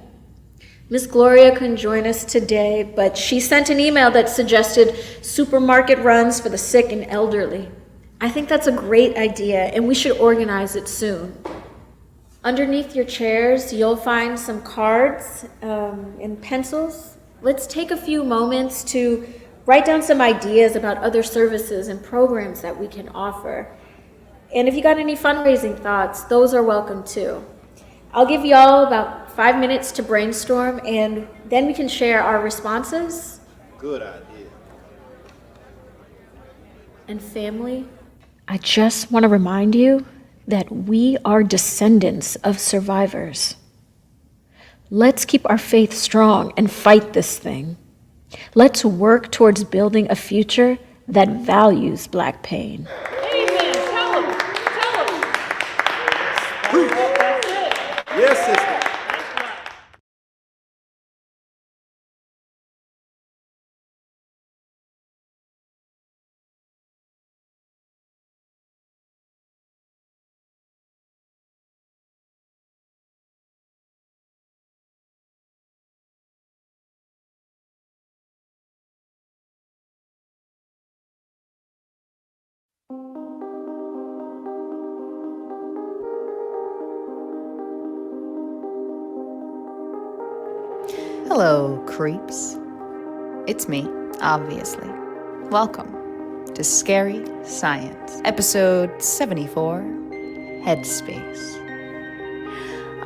Speaker 15: Miss Gloria couldn't join us today, but she sent an email that suggested supermarket runs for the sick and elderly. I think that's a great idea, and we should organize it soon. Underneath your chairs, you'll find some cards and pencils. Let's take a few moments to write down some ideas about other services and programs that we can offer. And if you got any fundraising thoughts, those are welcome too. I'll give y'all about 5 minutes to brainstorm, and then we can share our responses.
Speaker 16: Good idea.
Speaker 15: And family, I just want to remind you that we are descendants of survivors. Let's keep our faith strong and fight this thing. Let's work towards building a future that values Black pain.
Speaker 16: Amen. Tell them. Yes, sister.
Speaker 17: Hello, creeps. It's me, obviously. Welcome to Scary Science, episode 74, Headspace.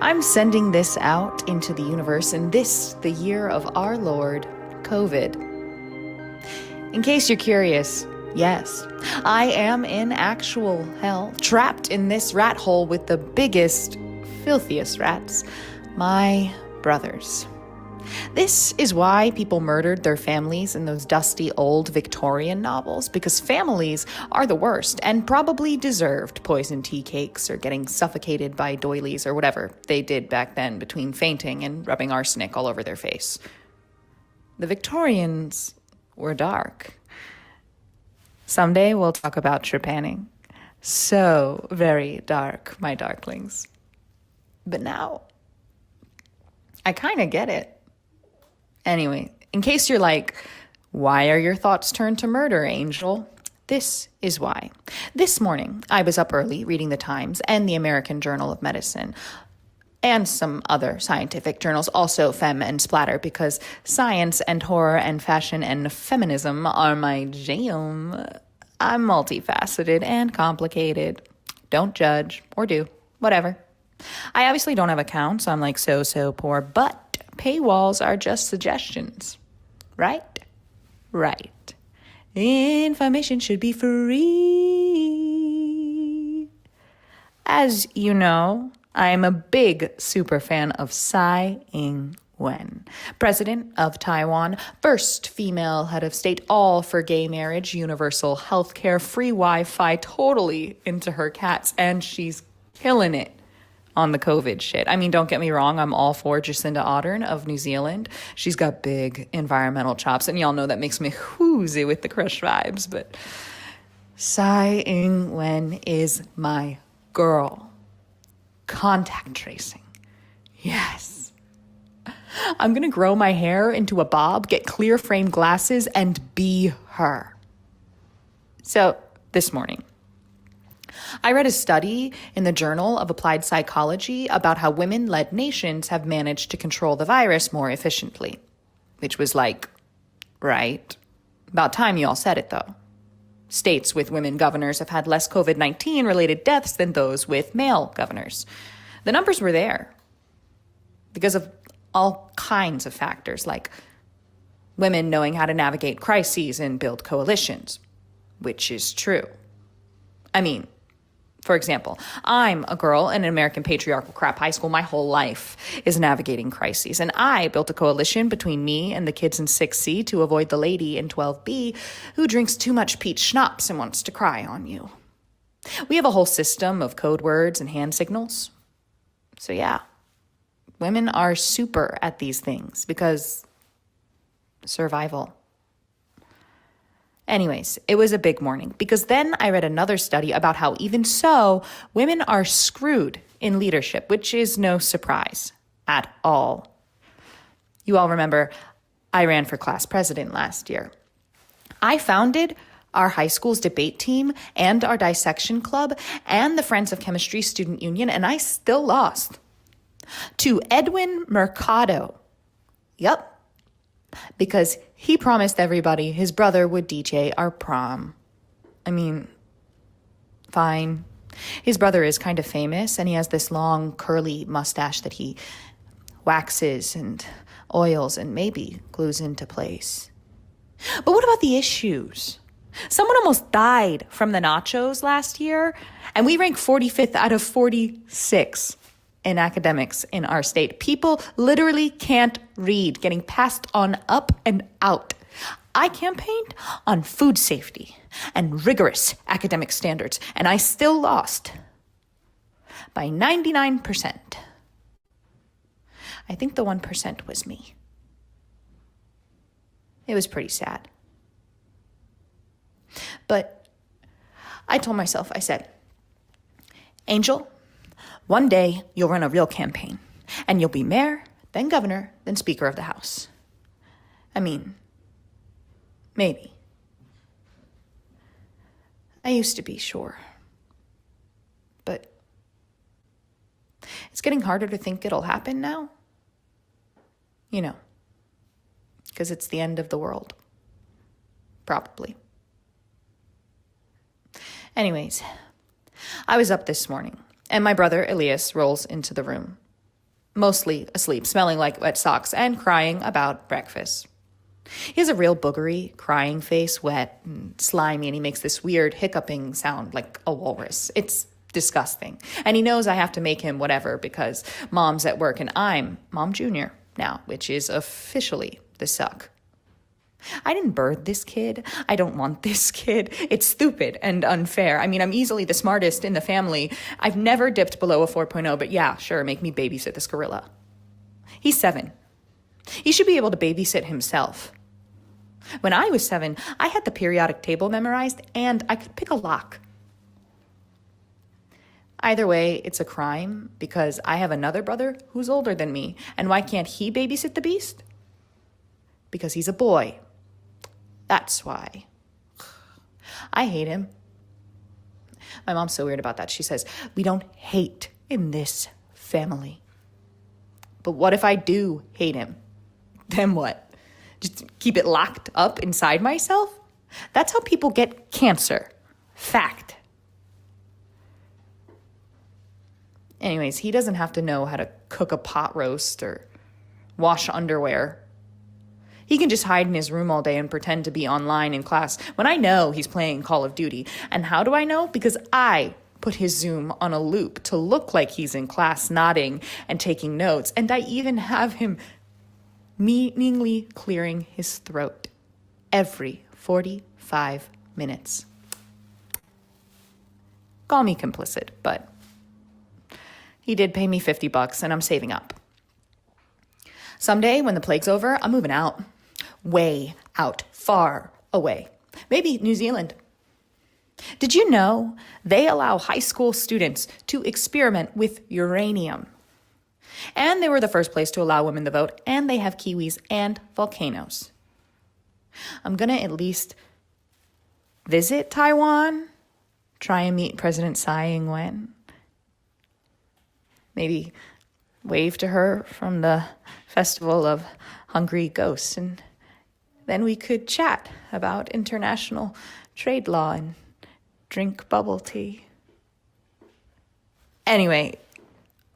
Speaker 17: I'm sending this out into the universe in this, the year of our Lord, COVID. In case you're curious, yes, I am in actual hell, trapped in this rat hole with the biggest, filthiest rats, my brothers. This is why people murdered their families in those dusty old Victorian novels, because families are the worst and probably deserved poisoned tea cakes or getting suffocated by doilies or whatever they did back then between fainting and rubbing arsenic all over their face. The Victorians were dark. Someday we'll talk about trepanning. So very dark, my darklings. But now, I kind of get it. Anyway, in case you're like, why are your thoughts turned to murder, Angel? This is why. This morning, I was up early reading the Times and the American Journal of Medicine, and some other scientific journals, also Femme and Splatter, because science and horror and fashion and feminism are my jam. I'm multifaceted and complicated. Don't judge, or do, whatever. I obviously don't have accounts, so I'm like so poor, but paywalls are just suggestions, right? Right. Information should be free. As you know, I am a big super fan of Tsai Ing-wen, president of Taiwan, first female head of state, all for gay marriage, universal health care, free Wi-Fi, totally into her cats, and she's killing it on the COVID shit. I mean, don't get me wrong, I'm all for Jacinda Ardern of New Zealand. She's got big environmental chops, and y'all know that makes me woozy with the crush vibes, but Tsai Ing-wen is my girl. Contact tracing. Yes. I'm gonna grow my hair into a bob, get clear frame glasses, and be her. So, this morning, I read a study in the Journal of Applied Psychology about how women-led nations have managed to control the virus more efficiently. Which was like, right? About time you all said it, though. States with women governors have had less COVID-19 related deaths than those with male governors. The numbers were there because of all kinds of factors, like women knowing how to navigate crises and build coalitions, which is true. I mean, for example, I'm a girl in an American patriarchal crap high school. My whole life is navigating crises. And I built a coalition between me and the kids in 6C to avoid the lady in 12B who drinks too much peach schnapps and wants to cry on you. We have a whole system of code words and hand signals. So yeah, women are super at these things because survival. Anyways, it was a big morning because then I read another study about how even so, women are screwed in leadership, which is no surprise at all. You all remember I ran for class president last year. I founded our high school's debate team and our dissection club and the Friends of Chemistry Student Union, and I still lost to Edwin Mercado. Yup. Because he promised everybody his brother would DJ our prom. I mean, fine. His brother is kind of famous, and he has this long, curly mustache that he waxes and oils and maybe glues into place. But what about the issues? Someone almost died from the nachos last year, and we rank 45th out of 46 in academics in our state. People literally can't read, getting passed on up and out. I campaigned on food safety and rigorous academic standards, and I still lost by 99%. I think the 1% was me. It was pretty sad. But I told myself, I said, Angel, one day you'll run a real campaign, and you'll be mayor, then governor, then Speaker of the House. I mean, maybe. I used to be sure. But it's getting harder to think it'll happen now. You know, because it's the end of the world. Probably. Anyways, I was up this morning, and my brother Elias rolls into the room, mostly asleep, smelling like wet socks, and crying about breakfast. He has a real boogery, crying face, wet and slimy, and he makes this weird hiccuping sound like a walrus. It's disgusting. And he knows I have to make him whatever because Mom's at work, and I'm Mom Junior now, which is officially the suck. I didn't birth this kid. I don't want this kid. It's stupid and unfair. I mean, I'm easily the smartest in the family. I've never dipped below a 4.0, but yeah, sure, make me babysit this gorilla. He's 7. He should be able to babysit himself. When I was 7, I had the periodic table memorized and I could pick a lock. Either way, it's a crime because I have another brother who's older than me. And why can't he babysit the beast? Because he's a boy. That's why. I hate him. My mom's so weird about that. She says, we don't hate in this family. But what if I do hate him? Then what? Just keep it locked up inside myself? That's how people get cancer. Fact. Anyways, he doesn't have to know how to cook a pot roast or wash underwear. He can just hide in his room all day and pretend to be online in class when I know he's playing Call of Duty. And how do I know? Because I put his Zoom on a loop to look like he's in class nodding and taking notes. And I even have him meaningly clearing his throat every 45 minutes. Call me complicit, but he did pay me $50 and I'm saving up. Someday when the plague's over, I'm moving out. Way out, far away. Maybe New Zealand. Did you know they allow high school students to experiment with uranium? And they were the first place to allow women to vote, and they have kiwis and volcanoes. I'm gonna at least visit Taiwan, try and meet President Tsai Ing-wen. Maybe wave to her from the Festival of Hungry Ghosts, and then we could chat about international trade law and drink bubble tea. Anyway,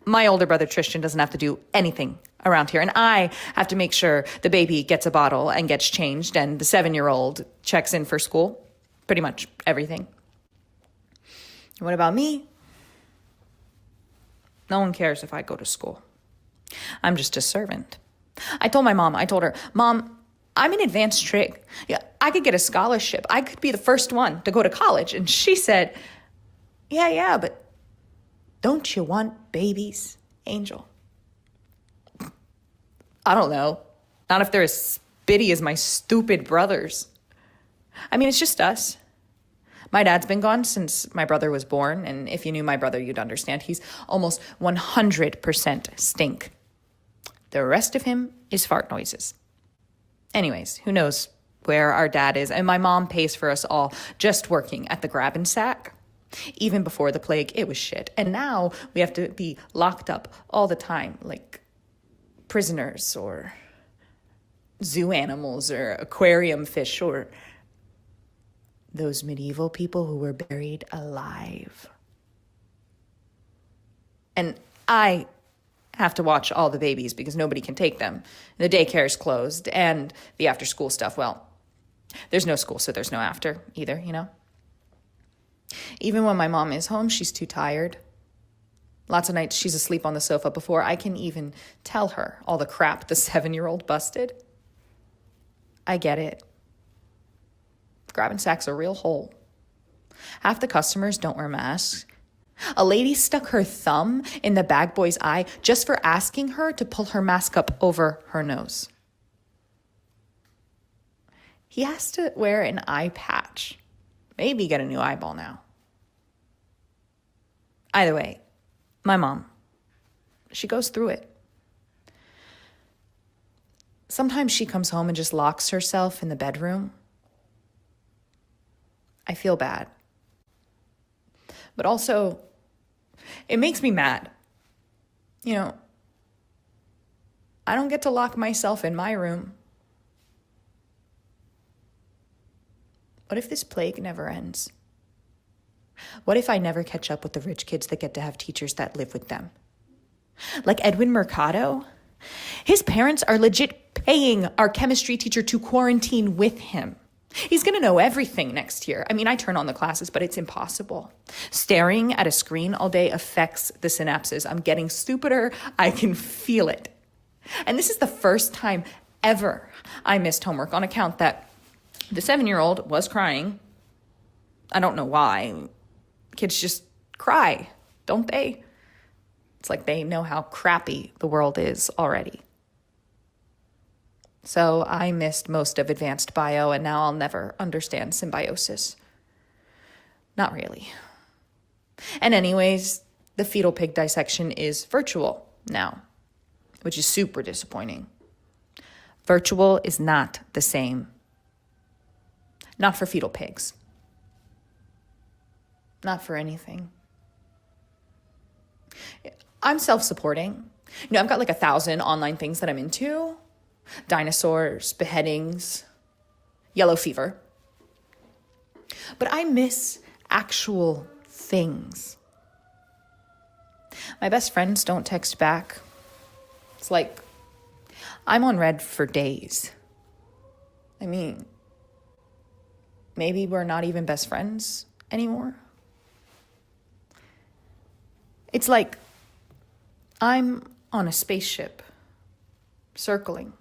Speaker 17: my older brother Tristan doesn't have to do anything around here, and I have to make sure the baby gets a bottle and gets changed, and the 7-year-old checks in for school. Pretty much everything. What about me? No one cares if I go to school. I'm just a servant. I told her, Mom, I'm an advanced trig. Yeah, I could get a scholarship. I could be the first one to go to college. And she said, yeah, but don't you want babies, Angel? I don't know. Not if they're as bitty as my stupid brothers. I mean, it's just us. My dad's been gone since my brother was born, and if you knew my brother, you'd understand. He's almost 100% stink. The rest of him is fart noises. Anyways, who knows where our dad is, and my mom pays for us all just working at the grab and sack. Even before the plague, it was shit. And now we have to be locked up all the time, like prisoners or zoo animals or aquarium fish or those medieval people who were buried alive. And I have to watch all the babies because nobody can take them. The daycare is closed, and the after school stuff, well, there's no school, so there's no after either, you know? Even when my mom is home, she's too tired. Lots of nights she's asleep on the sofa before I can even tell her all the crap the 7-year-old busted. I get it. Grab and sack's a real hole. Half the customers don't wear masks. A lady stuck her thumb in the bag boy's eye just for asking her to pull her mask up over her nose. He has to wear an eye patch. Maybe get a new eyeball now. Either way, my mom, she goes through it. Sometimes she comes home and just locks herself in the bedroom. I feel bad. But also, it makes me mad. You know, I don't get to lock myself in my room. What if this plague never ends? What if I never catch up with the rich kids that get to have teachers that live with them? Like Edwin Mercado? His parents are legit paying our chemistry teacher to quarantine with him. He's gonna know everything next year. I mean, I turn on the classes, but it's impossible. Staring at a screen all day affects the synapses. I'm getting stupider. I can feel it. And this is the first time ever I missed homework on account that the 7-year-old was crying. I don't know why. Kids just cry, don't they? It's like they know how crappy the world is already. So I missed most of advanced bio, and now I'll never understand symbiosis. Not really. And anyways, the fetal pig dissection is virtual now, which is super disappointing. Virtual is not the same. Not for fetal pigs. Not for anything. I'm self-supporting. You know, I've got like 1,000 online things that I'm into. Dinosaurs, beheadings, yellow fever. But I miss actual things. My best friends don't text back. It's like I'm on red for days. I mean, maybe we're not even best friends anymore. It's like I'm on a spaceship circling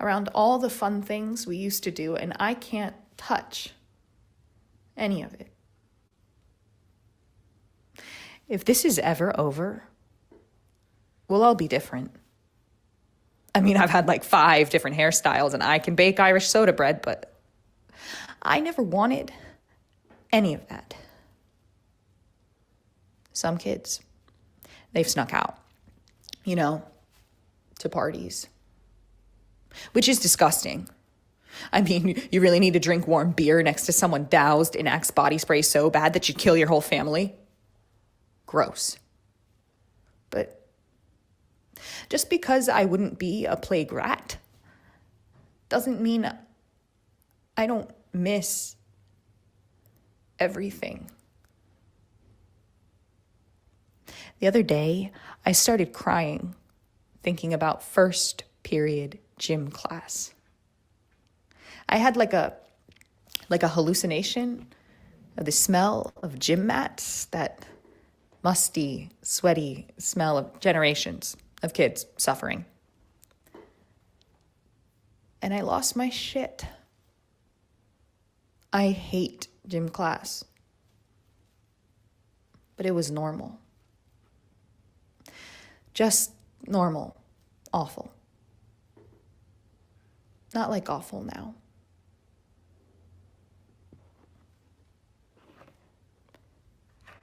Speaker 17: around all the fun things we used to do, and I can't touch any of it. If this is ever over, we'll all be different. I mean, I've had like 5 different hairstyles and I can bake Irish soda bread, but I never wanted any of that. Some kids, they've snuck out, you know, to parties, which is disgusting. I mean, you really need to drink warm beer next to someone doused in Axe body spray so bad that you kill your whole family. Gross. But just because I wouldn't be a plague rat doesn't mean I don't miss everything. The other day, I started crying thinking about first period gym class. I had like a hallucination of the smell of gym mats, that musty, sweaty smell of generations of kids suffering. And I lost my shit. I hate gym class. But it was normal. Just normal. Awful. Not like awful now.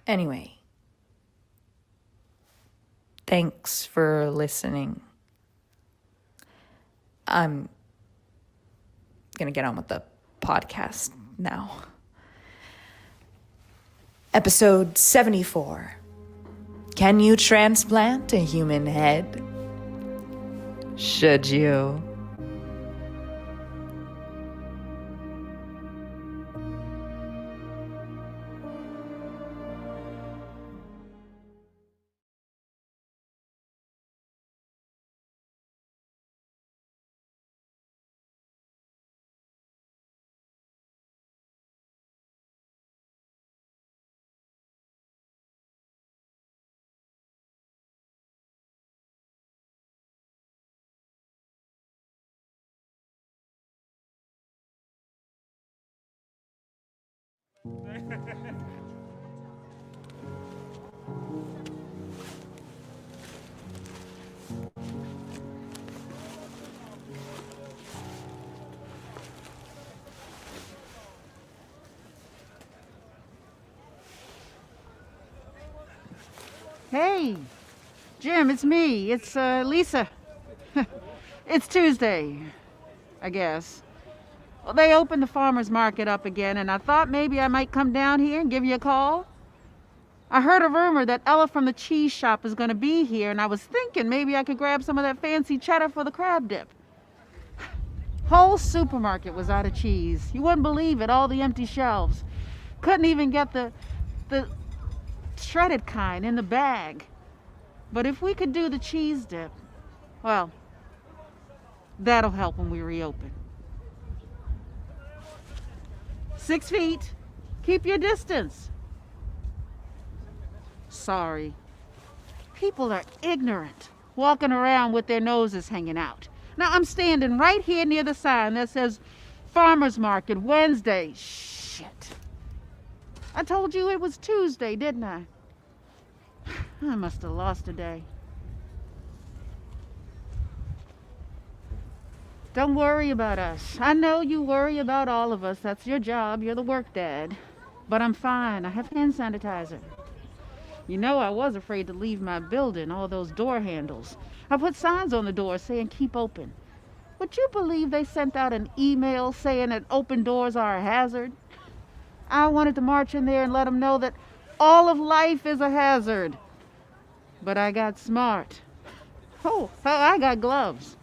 Speaker 17: Anyway, thanks for listening. I'm gonna get on with the podcast now. Episode 74. Can you transplant a human head? Should you?
Speaker 18: Hey, Jim, it's me. It's Lisa. It's Tuesday, I guess. Well, they opened the farmer's market up again, and I thought maybe I might come down here and give you a call. I heard a rumor that Ella from the cheese shop is going to be here, and I was thinking maybe I could grab some of that fancy cheddar for the crab dip. Whole supermarket was out of cheese. You wouldn't believe it, all the empty shelves. Couldn't even get the shredded kind in the bag. But if we could do the cheese dip, well, that'll help when we reopen. 6 feet. Keep your distance. Sorry. People are ignorant, walking around with their noses hanging out. Now, I'm standing right here near the sign that says Farmer's Market, Wednesday. Shit. I told you it was Tuesday, didn't I? I must have lost a day. Don't worry about us. I know you worry about all of us. That's your job. You're the work dad. But I'm fine. I have hand sanitizer. You know, I was afraid to leave my building, all those door handles. I put signs on the door saying keep open. Would you believe they sent out an email saying that open doors are a hazard? I wanted to march in there and let them know that all of life is a hazard. But I got smart. Oh, I got gloves.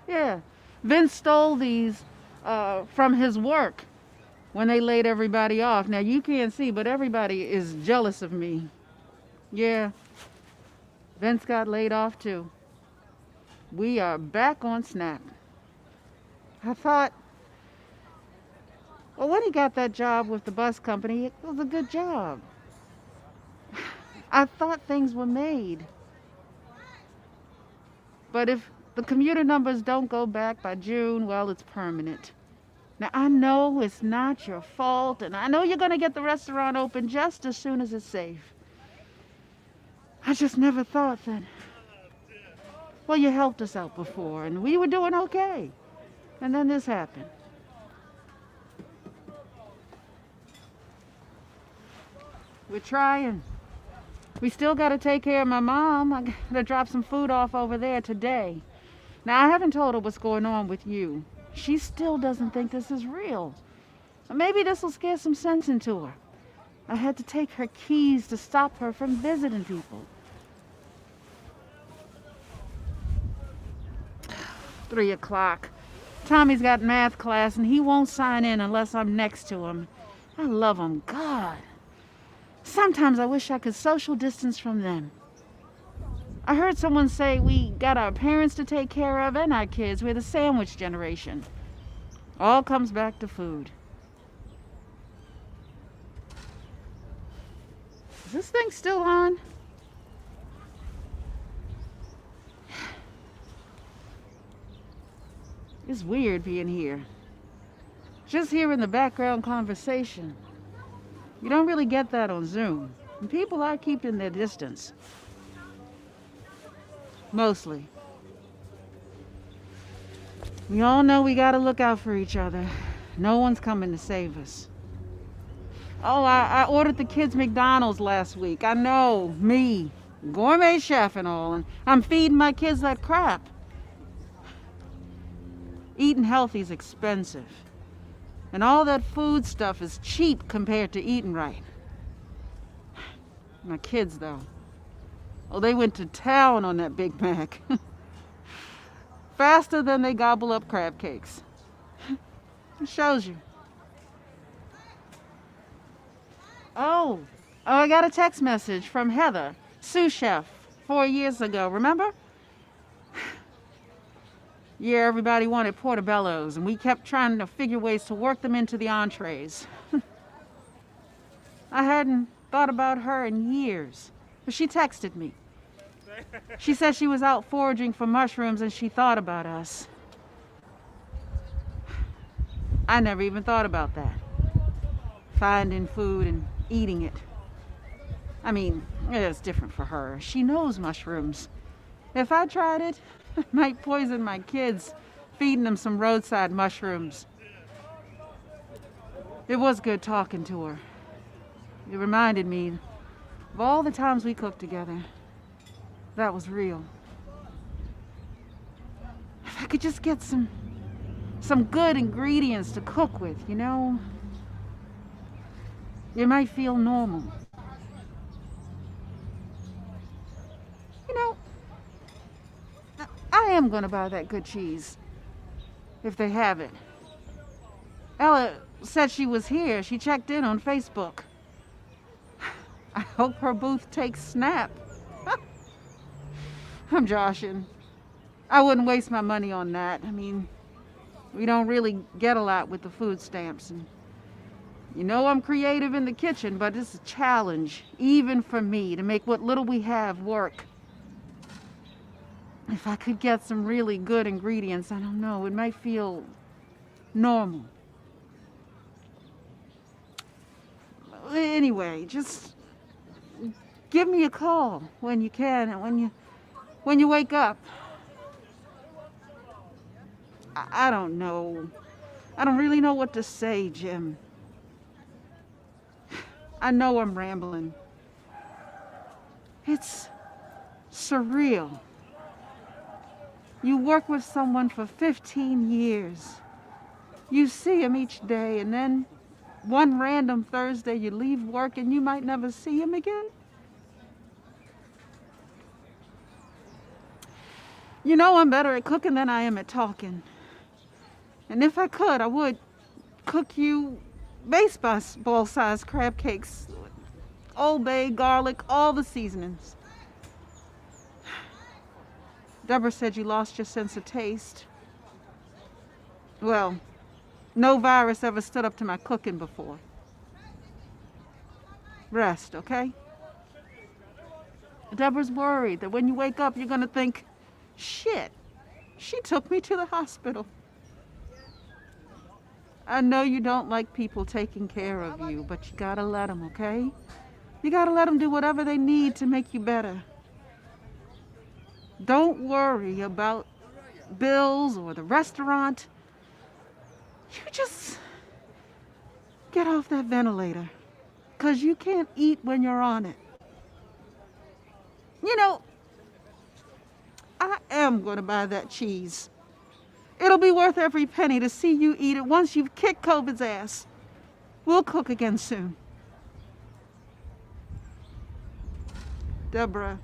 Speaker 18: Yeah. Vince stole these from his work when they laid everybody off. Now, you can't see, but everybody is jealous of me. Yeah. Vince got laid off, too. We are back on Snap. I thought, well, when he got that job with the bus company, it was a good job. I thought things were made. But if the commuter numbers don't go back by June, well, it's permanent. Now, I know it's not your fault, and I know you're going to get the restaurant open just as soon as it's safe. I just never thought that. Well, you helped us out before, and we were doing okay. And then this happened. We're trying. We still got to take care of my mom. I got to drop some food off over there today. Now, I haven't told her what's going on with you. She still doesn't think this is real. Maybe this will scare some sense into her. I had to take her keys to stop her from visiting people. 3 o'clock. Tommy's got math class and he won't sign in unless I'm next to him. I love him. God. Sometimes I wish I could social distance from them. I heard someone say we got our parents to take care of and our kids. We're the sandwich generation. All comes back to food. Is this thing still on? It's weird being here. Just hearing the background conversation. You don't really get that on Zoom. And people are keeping their distance. Mostly. We all know we gotta look out for each other. No one's coming to save us. Oh, I ordered the kids McDonald's last week. I know, me, gourmet chef and all, and I'm feeding my kids that crap. Eating healthy is expensive. And all that food stuff is cheap compared to eating right. My kids, though. Oh, they went to town on that Big Mac. Faster than they gobble up crab cakes. It shows you. Oh, I got a text message from Heather, sous chef, 4 years ago, remember? Yeah, everybody wanted portobellos, and we kept trying to figure ways to work them into the entrees. I hadn't thought about her in years, but she texted me. She said she was out foraging for mushrooms and she thought about us. I never even thought about that. Finding food and eating it. I mean, it's different for her. She knows mushrooms. If I tried it, I might poison my kids, feeding them some roadside mushrooms. It was good talking to her. It reminded me of all the times we cooked together. That was real. If I could just get some good ingredients to cook with, you know, it might feel normal. You know, I am gonna buy that good cheese, if they have it. Ella said she was here. She checked in on Facebook. I hope her booth takes snap. I'm joshing. I wouldn't waste my money on that. I mean, we don't really get a lot with the food stamps. And you know I'm creative in the kitchen, but it's a challenge, even for me, to make what little we have work. If I could get some really good ingredients, I don't know, it might feel normal. Anyway, just give me a call when you can and when you wake up. I don't know. I don't really know what to say, Jim. I know I'm rambling. It's surreal. You work with someone for 15 years. You see him each day, and then one random Thursday you leave work and you might never see him again. You know I'm better at cooking than I am at talking. And if I could, I would cook you baseball-sized crab cakes. Old Bay, garlic, all the seasonings. Deborah said you lost your sense of taste. Well, no virus ever stood up to my cooking before. Rest, okay? Deborah's worried that when you wake up, you're gonna think, shit, she took me to the hospital. I know you don't like people taking care of you, but you gotta let them, okay? You gotta let them do whatever they need to make you better. Don't worry about bills or the restaurant. You just get off that ventilator, 'cause you can't eat when you're on it. You know, I am gonna buy that cheese. It'll be worth every penny to see you eat it once you've kicked COVID's ass. We'll cook again soon. Deborah,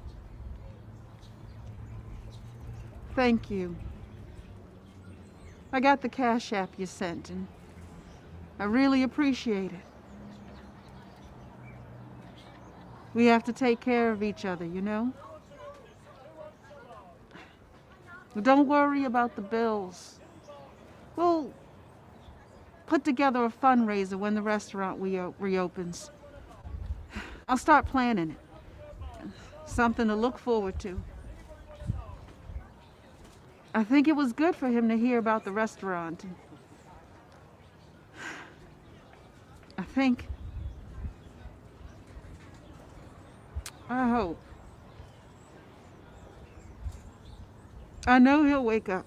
Speaker 18: thank you. I got the Cash App you sent, and I really appreciate it. We have to take care of each other, you know? Don't worry about the bills. We'll put together a fundraiser when the restaurant reopens. I'll start planning it. Something to look forward to. I think it was good for him to hear about the restaurant. I hope. I know he'll wake up.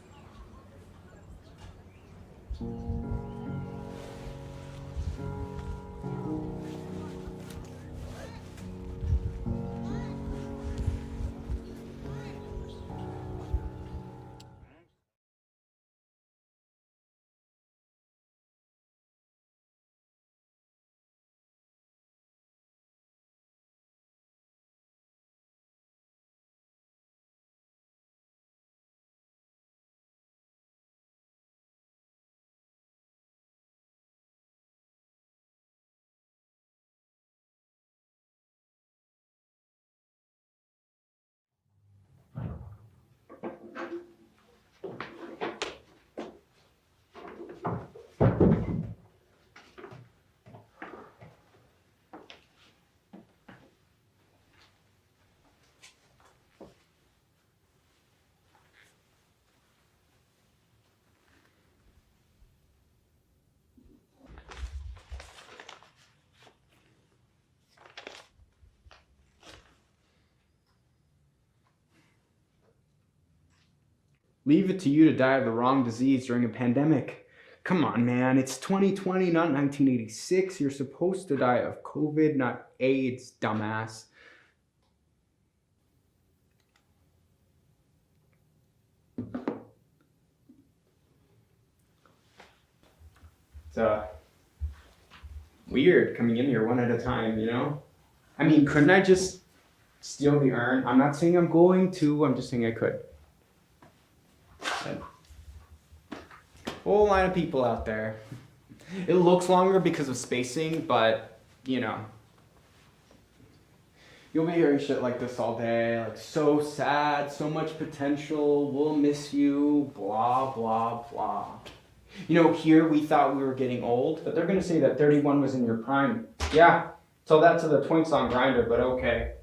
Speaker 19: Leave it to you to die of the wrong disease during a pandemic. Come on, man. It's 2020, not 1986. You're supposed to die of COVID, not AIDS, dumbass. It's weird coming in here one at a time, you know? I mean, couldn't I just steal the urn? I'm not saying I'm going to, I'm just saying I could. Whole line of people out there. It looks longer because of spacing, but you know. You'll be hearing shit like this all day, like so sad, so much potential, we'll miss you, blah, blah, blah. You know, here we thought we were getting old, but they're gonna say that 31 was in your prime. Yeah, tell that to the twinks on Grindr, but okay.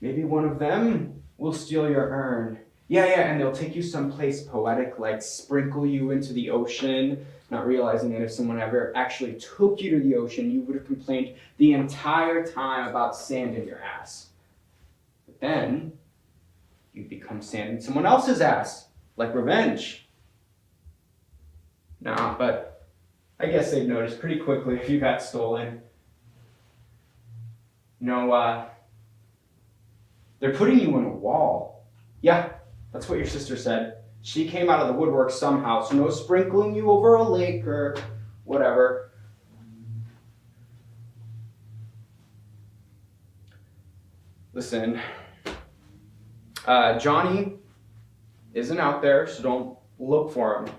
Speaker 19: Maybe one of them will steal your urn. Yeah, and they'll take you someplace poetic, like sprinkle you into the ocean, not realizing that if someone ever actually took you to the ocean, you would have complained the entire time about sand in your ass. But then, you'd become sand in someone else's ass, like revenge. Nah, but I guess they'd notice pretty quickly if you got stolen. No, they're putting you in a wall. Yeah, that's what your sister said. She came out of the woodwork somehow, so no sprinkling you over a lake or whatever. Listen, Johnny isn't out there, so don't look for him.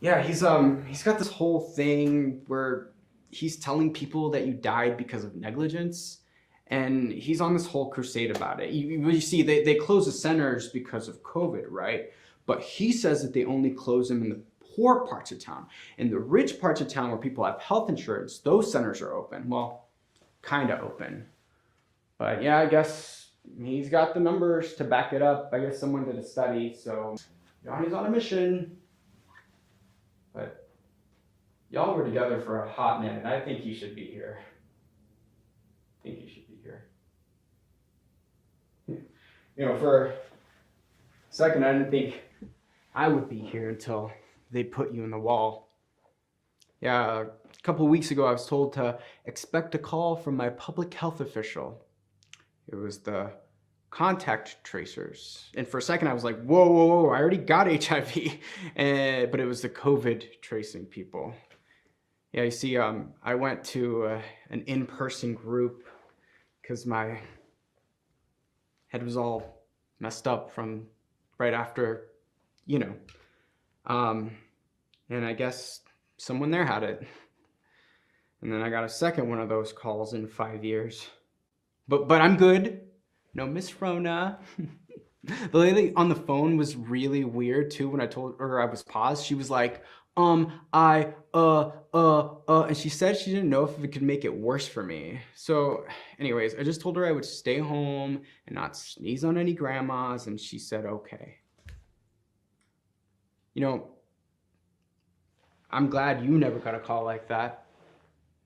Speaker 19: Yeah, he's got this whole thing where he's telling people that you died because of negligence. And he's on this whole crusade about it. You see, they close the centers because of COVID, right? But he says that they only close them in the poor parts of town. In the rich parts of town where people have health insurance, those centers are open. Well, kind of open. But yeah, I guess he's got the numbers to back it up. I guess someone did a study, so Johnny's on a mission. But y'all were together for a hot minute. I think he should be here. I think he should be here. You know, for a second, I didn't think I would be here until they put you in the wall. Yeah, a couple of weeks ago, I was told to expect a call from my public health official. It was the contact tracers. And for a second, I was like, whoa, I already got HIV. But it was the COVID tracing people. Yeah, you see, I went to an in-person group because my head was all messed up from right after, you know. And I guess someone there had it. And then I got a second one of those calls in 5 years. But I'm good. No Miss Rona. The lady on the phone was really weird too when I told her I was paused. She was like, and she said she didn't know if it could make it worse for me. So anyways, I just told her I would stay home and not sneeze on any grandmas, and she said okay. You know, I'm glad you never got a call like that.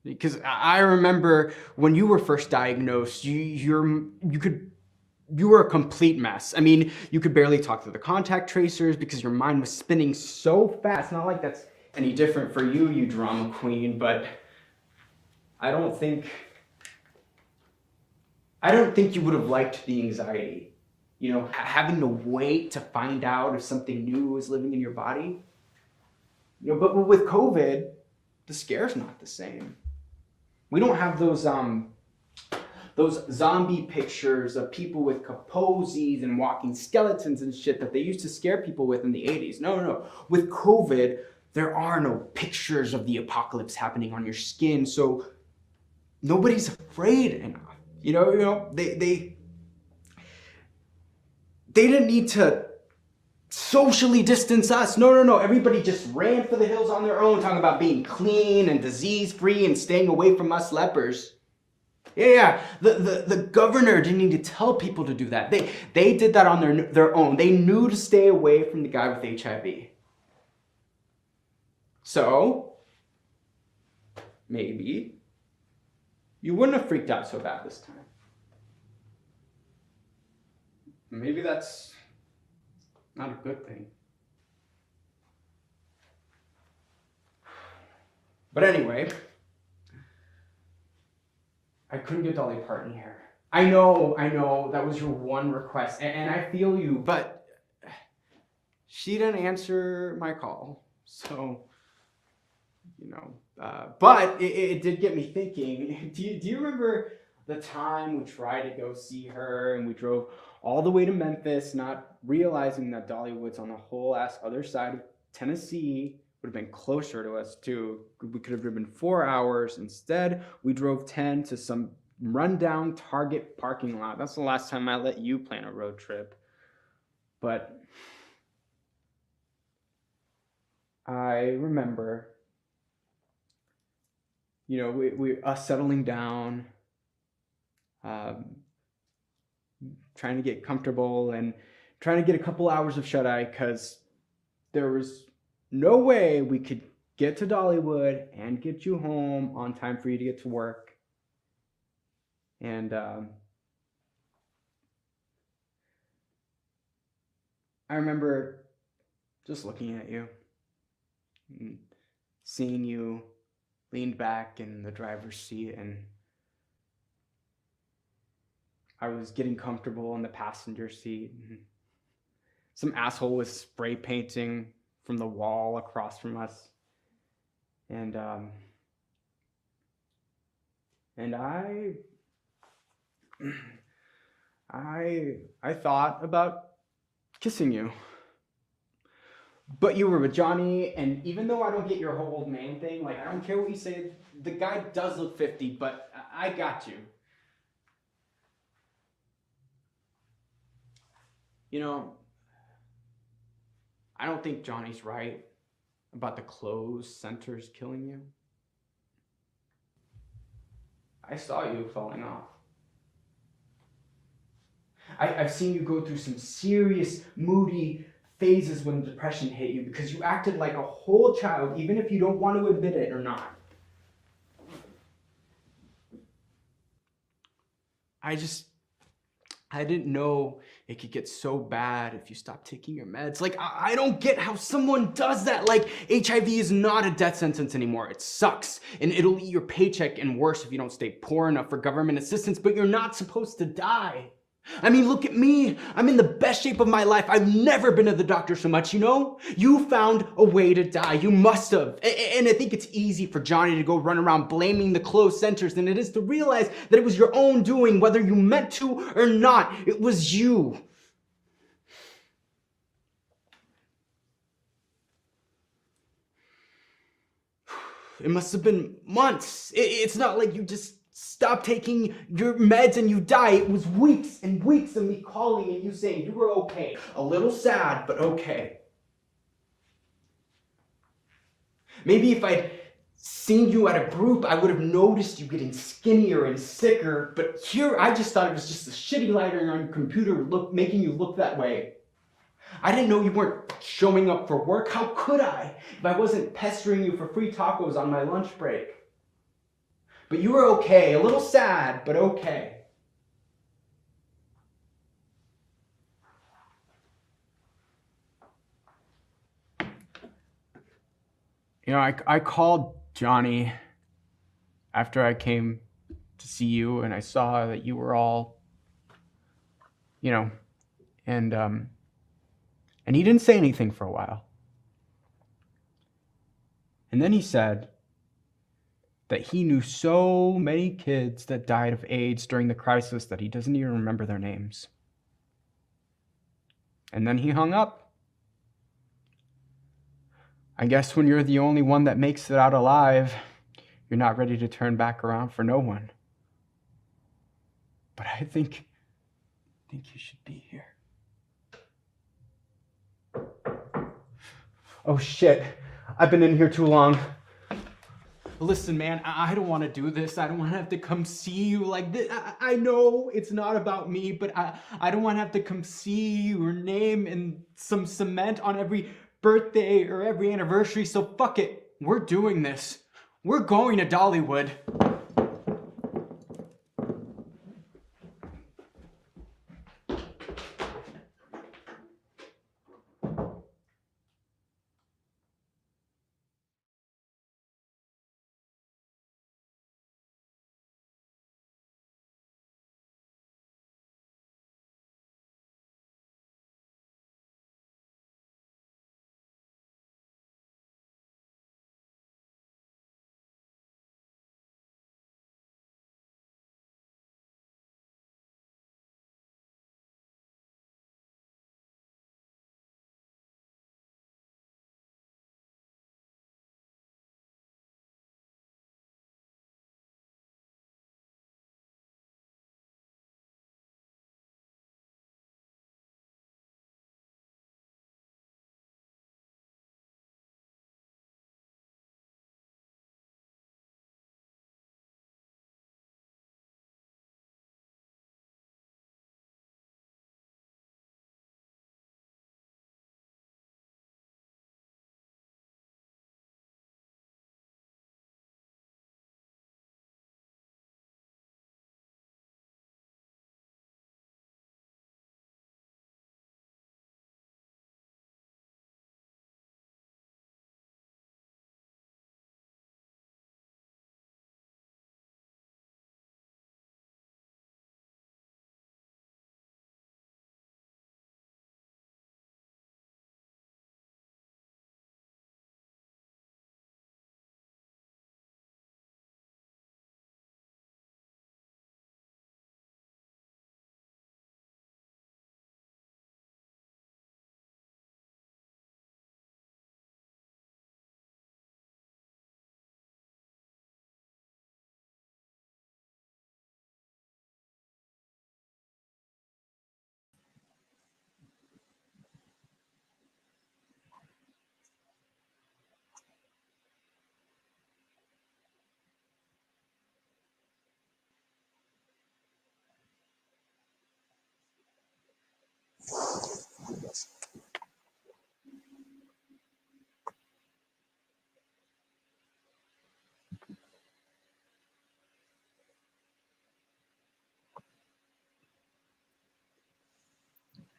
Speaker 19: Because I remember when you were first diagnosed, you could you were a complete mess. I mean, you could barely talk to the contact tracers because your mind was spinning so fast. Not like that's any different for you, you drama queen, but I don't think you would have liked the anxiety. You know, having to wait to find out if something new is living in your body. You know, but with COVID, the scare's not the same. We don't have those zombie pictures of people with kaposies and walking skeletons and shit that they used to scare people with in the 80s. No. With COVID, there are no pictures of the apocalypse happening on your skin, so nobody's afraid enough. You know, they didn't need to socially distance us. No. Everybody just ran for the hills on their own, talking about being clean and disease-free and staying away from us lepers. Yeah. The governor didn't need to tell people to do that. They did that on their own. They knew to stay away from the guy with HIV. So, maybe you wouldn't have freaked out so bad this time. Maybe that's not a good thing. But anyway, I couldn't get Dolly Parton here. I know, that was your one request, and I feel you, but she didn't answer my call, so, you know, but it did get me thinking. Do you remember the time we tried to go see her, and we drove all the way to Memphis, not realizing that Dollywood's on the whole ass other side of Tennessee, would have been closer to us too. We could have driven 4 hours. Instead, we drove 10 to some rundown Target parking lot. That's the last time I let you plan a road trip. But I remember, you know, we us settling down, trying to get comfortable and trying to get a couple hours of shut-eye because there was no way we could get to Dollywood and get you home on time for you to get to work. And I remember just looking at you and seeing you leaned back in the driver's seat, and I was getting comfortable in the passenger seat. And some asshole was spray painting from the wall across from us. And I thought about kissing you. But you were with Johnny, and even though I don't get your whole old man thing, like, I don't care what you say, the guy does look 50, but I got you. You know, I don't think Johnny's right about the closed centers killing you. I saw you falling off. I've seen you go through some serious, moody phases when depression hit you because you acted like a whole child, even if you don't want to admit it or not. I didn't know it could get so bad if you stopped taking your meds. Like, I don't get how someone does that. Like, HIV is not a death sentence anymore. It sucks, and it'll eat your paycheck, and worse if you don't stay poor enough for government assistance, but you're not supposed to die. I mean, look at me. I'm in the best shape of my life. I've never been to the doctor so much, you know? You found a way to die. You must have. And I think it's easy for Johnny to go run around blaming the closed centers than it is to realize that it was your own doing, whether you meant to or not. It was you. It must have been months. It's not like you just stop taking your meds and you die. It was weeks and weeks of me calling and you saying you were okay. A little sad, but okay. Maybe if I'd seen you at a group, I would have noticed you getting skinnier and sicker, but here I just thought it was just a shitty lighting on your computer making you look that way. I didn't know you weren't showing up for work. How could I if I wasn't pestering you for free tacos on my lunch break? But you were okay, a little sad, but okay. You know, I called Johnny after I came to see you, and I saw that you were all, you know, and he didn't say anything for a while. And then he said that he knew so many kids that died of AIDS during the crisis that he doesn't even remember their names. And then he hung up. I guess when you're the only one that makes it out alive, you're not ready to turn back around for no one. But I think you should be here. Oh shit, I've been in here too long. Listen, man, I don't want to do this. I don't want to have to come see you like this. I know it's not about me, but I don't want to have to come see your name in some cement on every birthday or every anniversary, so fuck it. We're doing this. We're going to Dollywood.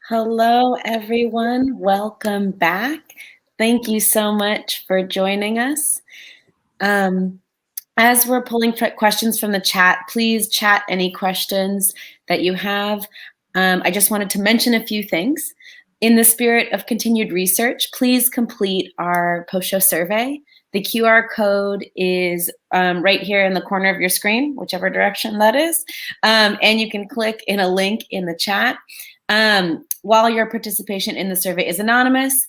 Speaker 1: Hello, everyone. Welcome back. Thank you so much for joining us. As we're pulling questions from the chat, please chat any questions that you have. I just wanted to mention a few things. In the spirit of continued research, please complete our post-show survey. The QR code is right here in the corner of your screen, whichever direction that is, and you can click in a link in the chat. While your participation in the survey is anonymous,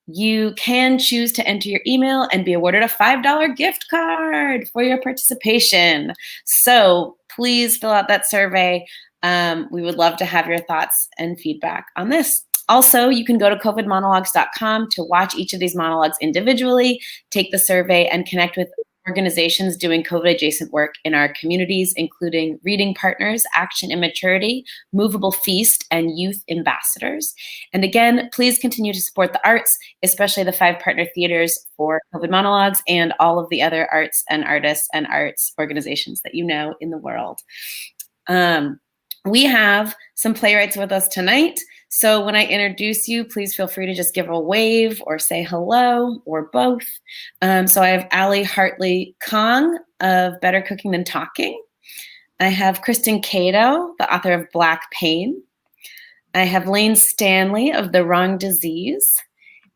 Speaker 1: you can choose to enter your email and be awarded a $5 gift card for your participation. So please fill out that survey. We would love to have your thoughts and feedback on this. Also, you can go to covidmonologues.com to watch each of these monologues individually, take the survey, and connect with organizations doing COVID-adjacent work in our communities, including Reading Partners, Action and Maturity, Movable Feast, and Youth Ambassadors. And again, please continue to support the arts, especially the 5 partner theaters for COVID Monologues and all of the other arts and artists and arts organizations that you know in the world. We have some playwrights with us tonight. So when I introduce you, please feel free to just give a wave or say hello or both. So I have Allie Hartley Kong of Better Cooking Than Talking. I have Kristen Cato, the author of Black Pain. I have Lane Stanley of The Wrong Disease,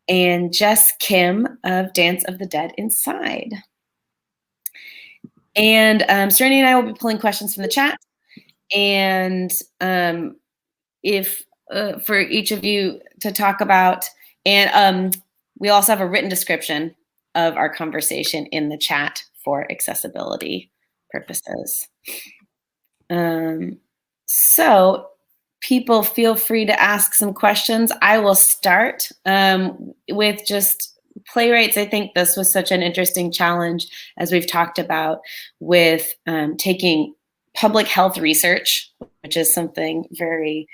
Speaker 1: and Jess Kim of Dance of the Dead Inside. And Sereny and I will be pulling questions from the chat. And if for each of you to talk about, and we also have a written description of our conversation in the chat for accessibility purposes. So people feel free to ask some questions. I will start with just playwrights. I think this was such an interesting challenge, as we've talked about, with taking public health research, which is something very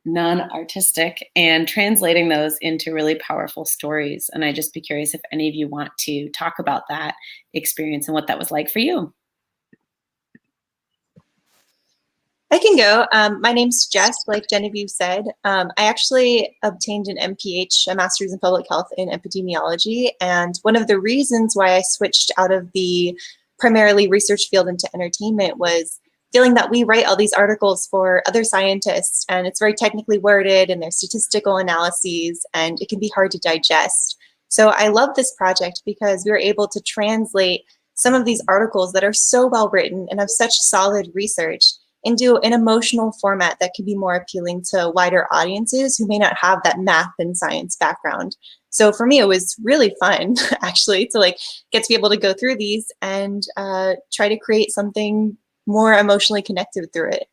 Speaker 1: non-artistic, and translating those into really powerful stories. And I'd just be curious if any of you want to talk about that experience and what that was like for you.
Speaker 20: I can go. My name's Jess, like Genevieve said. I actually obtained an MPH, a Master's in Public Health in Epidemiology. And one of the reasons why I switched out of the primarily research field into entertainment was feeling that we write all these articles for other scientists, and it's very technically worded, and there's statistical analyses, and it can be hard to digest. So I love this project because we were able to translate some of these articles that are so well written and have such solid research into an emotional format that can be more appealing to wider audiences who may not have that math and science background. So for me, it was really fun, actually, to get to be able to go through these and try to create something more emotionally connected through it.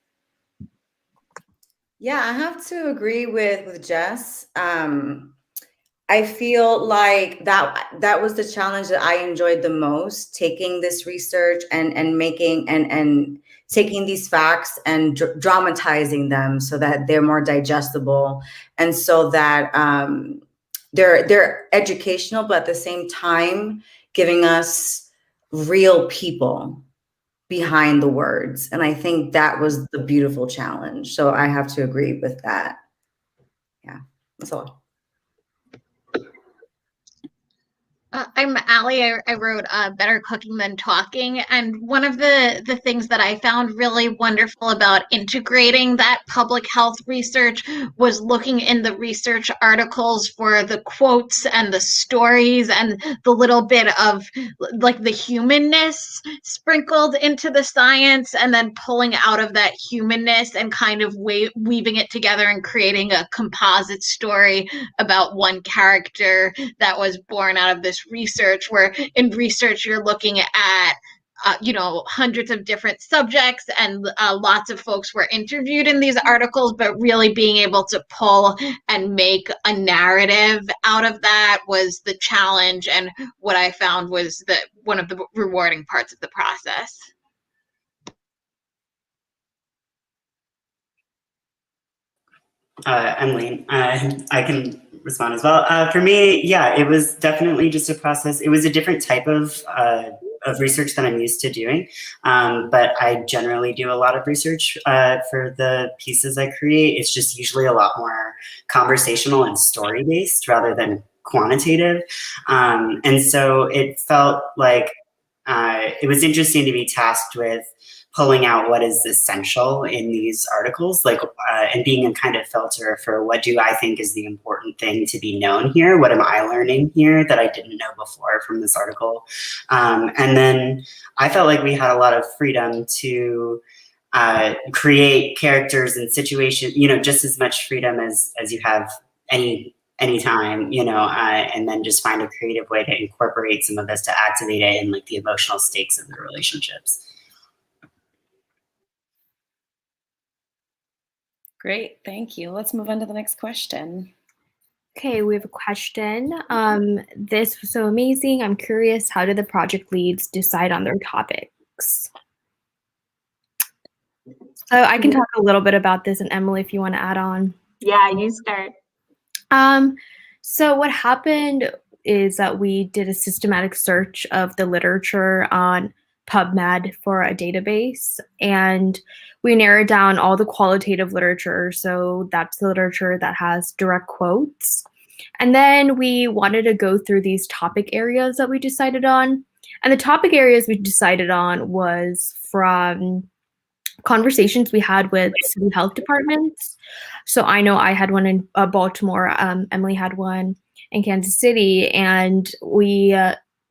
Speaker 21: Yeah, I have to agree with Jess. I feel like that was the challenge that I enjoyed the most, taking this research and making and taking these facts and dramatizing them so that they're more digestible, and so that they're educational, but at the same time giving us real people behind the words. And I think that was the beautiful challenge. So I have to agree with that. Yeah, that's all.
Speaker 14: I'm Allie. I wrote Better Cooking Than Talking. And one of the things that I found really wonderful about integrating that public health research was looking in the research articles for the quotes and the stories and the little bit of the humanness sprinkled into the science, and then pulling out of that humanness and kind of weaving it together and creating a composite story about one character that was born out of this research, where in research you're looking at hundreds of different subjects, and lots of folks were interviewed in these articles, but really being able to pull and make a narrative out of that was the challenge, and what I found was one of the rewarding parts of the process.
Speaker 22: I'm Lane. I can respond as well. For me, yeah, it was definitely just a process. It was a different type of research than I'm used to doing, but I generally do a lot of research for the pieces I create. It's just usually a lot more conversational and story-based rather than quantitative. And so it felt like it was interesting to be tasked with pulling out what is essential in these articles, and being a kind of filter for what do I think is the important thing to be known here? What am I learning here that I didn't know before from this article? And then I felt like we had a lot of freedom to create characters and situations, just as much freedom as you have anytime, and then just find a creative way to incorporate some of this to activate it in the emotional stakes of the relationships.
Speaker 1: Great, thank you. Let's move on to the next question.
Speaker 2: Okay, we have a question. This was so amazing. I'm curious, how did the project leads decide on their topics? So I can talk a little bit about this, and Emily, if you want to add on.
Speaker 4: Yeah, you start.
Speaker 2: So what happened is that we did a systematic search of the literature on PubMed for a database, and we narrowed down all the qualitative literature. So that's the literature that has direct quotes. And then we wanted to go through these topic areas that we decided on. And the topic areas we decided on was from conversations we had with city health departments. So I know I had one in Baltimore, Emily had one in Kansas City, and we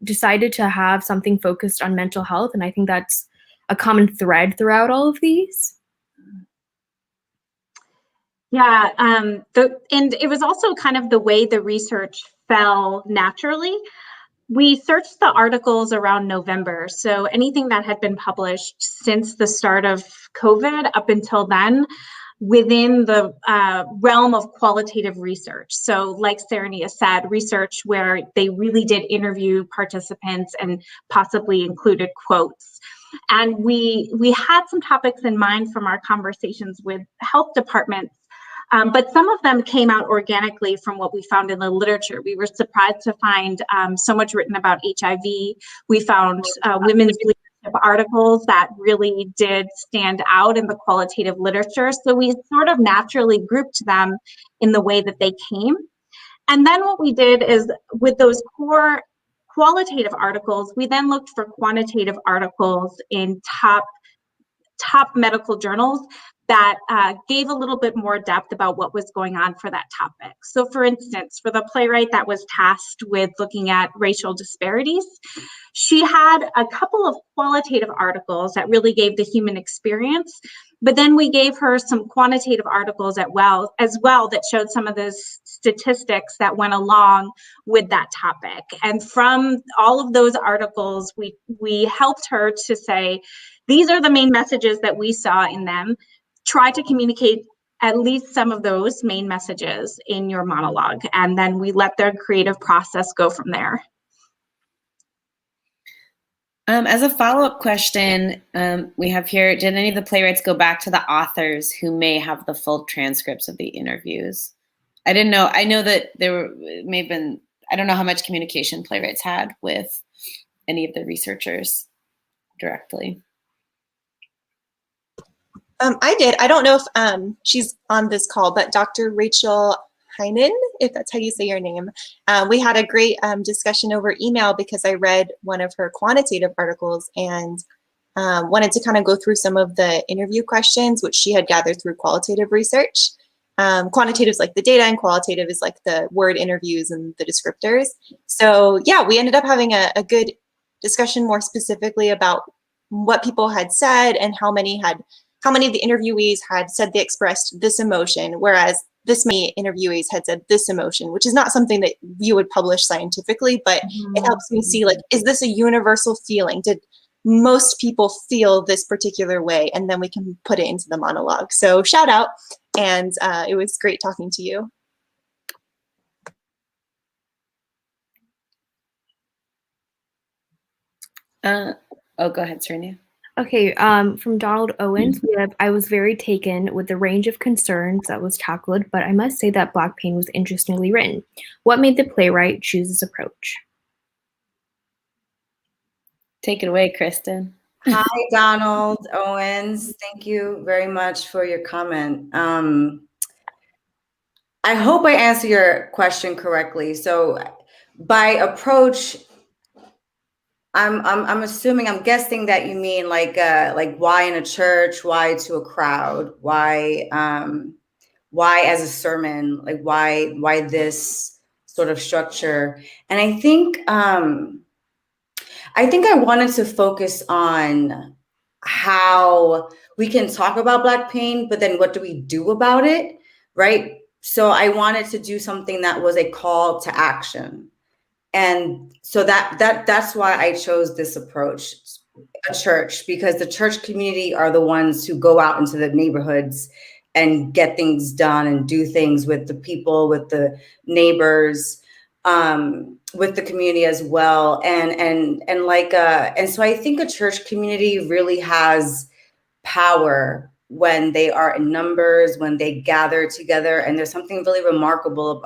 Speaker 2: decided to have something focused on mental health. And I think that's a common thread throughout all of these.
Speaker 4: Yeah, and it was also kind of the way the research fell naturally. We searched the articles around November. So anything that had been published since the start of COVID up until then within the realm of qualitative research. So like Serenia said, research where they really did interview participants and possibly included quotes. And we had some topics in mind from our conversations with health departments. But some of them came out organically from what we found in the literature. We were surprised to find so much written about HIV. We found women's leadership articles that really did stand out in the qualitative literature. So we sort of naturally grouped them in the way that they came. And then what we did is with those core qualitative articles, we then looked for quantitative articles in top medical journals that gave a little bit more depth about what was going on for that topic. So for instance, for the playwright that was tasked with looking at racial disparities, she had a couple of qualitative articles that really gave the human experience, but then we gave her some quantitative articles as well that showed some of the statistics that went along with that topic. And from all of those articles, we helped her to say, these are the main messages that we saw in them. Try to communicate at least some of those main messages in your monologue. And then we let their creative process go from there.
Speaker 1: As a follow-up question, we have here, did any of the playwrights go back to the authors who may have the full transcripts of the interviews? I didn't know. I know that there may have been, I don't know how much communication playwrights had with any of the researchers directly.
Speaker 20: I did. I don't know if she's on this call, but Dr. Rachel Heinen, if that's how you say your name, we had a great discussion over email because I read one of her quantitative articles and wanted to kind of go through some of the interview questions, which she had gathered through qualitative research. Quantitative is like the data and qualitative is like the word interviews and the descriptors. So yeah, we ended up having a good discussion more specifically about what people had said and how many of the interviewees had said they expressed this emotion, whereas this many interviewees had said this emotion, which is not something that you would publish scientifically, but it helps me see, like, is this a universal feeling? Did most people feel this particular way? And then we can put it into the monologue. So shout out, and it was great talking to you.
Speaker 1: Go ahead, Serena.
Speaker 2: Okay, from Donald Owens, I was very taken with the range of concerns that was tackled, but I must say that Black Pain was interestingly written. What made the playwright choose this approach?
Speaker 1: Take it away, Kristen.
Speaker 21: Hi, Donald Owens. Thank you very much for your comment. I hope I answer your question correctly. So by approach, I'm assuming, I'm guessing that you mean like why in a church, why to a crowd, why as a sermon, like why this sort of structure. And I think I wanted to focus on how we can talk about Black pain, but then what do we do about it, right? So I wanted to do something that was a call to action. And so that's why I chose this approach, a church, because the church community are the ones who go out into the neighborhoods and get things done and do things with the people, with the neighbors, with the community as well. And so I think a church community really has power when they are in numbers, when they gather together, and there's something really remarkable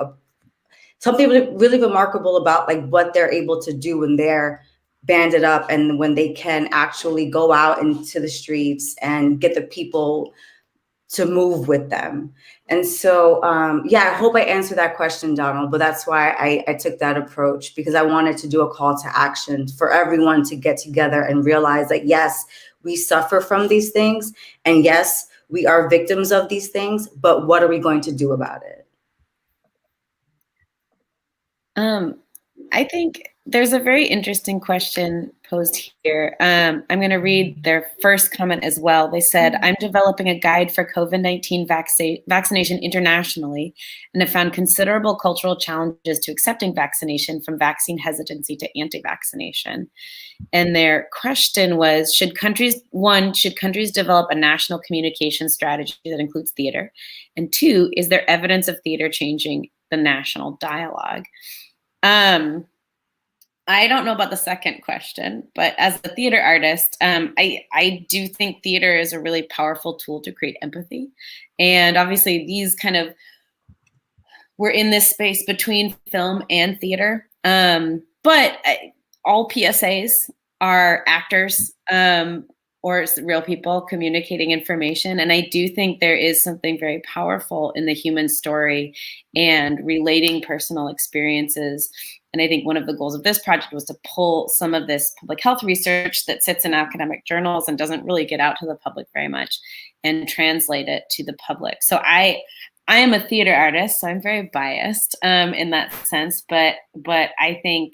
Speaker 21: about like what they're able to do when they're banded up and when they can actually go out into the streets and get the people to move with them. And so, yeah, I hope I answered that question, Donald, but that's why I took that approach, because I wanted to do a call to action for everyone to get together and realize that, yes, we suffer from these things. And yes, we are victims of these things, but what are we going to do about it?
Speaker 1: I think there's a very interesting question posed here. I'm going to read their first comment as well. They said, I'm developing a guide for COVID-19 vaccination internationally and have found considerable cultural challenges to accepting vaccination, from vaccine hesitancy to anti-vaccination. And their question was, should countries develop a national communication strategy that includes theater? And two, is there evidence of theater changing the national dialogue? I don't know about the second question, but as a theater artist, I do think theater is a really powerful tool to create empathy. And obviously we're in this space between film and theater. But all PSAs are actors or real people communicating information. And I do think there is something very powerful in the human story and relating personal experiences. And I think one of the goals of this project was to pull some of this public health research that sits in academic journals and doesn't really get out to the public very much and translate it to the public. So I am a theater artist, so I'm very biased in that sense, but I think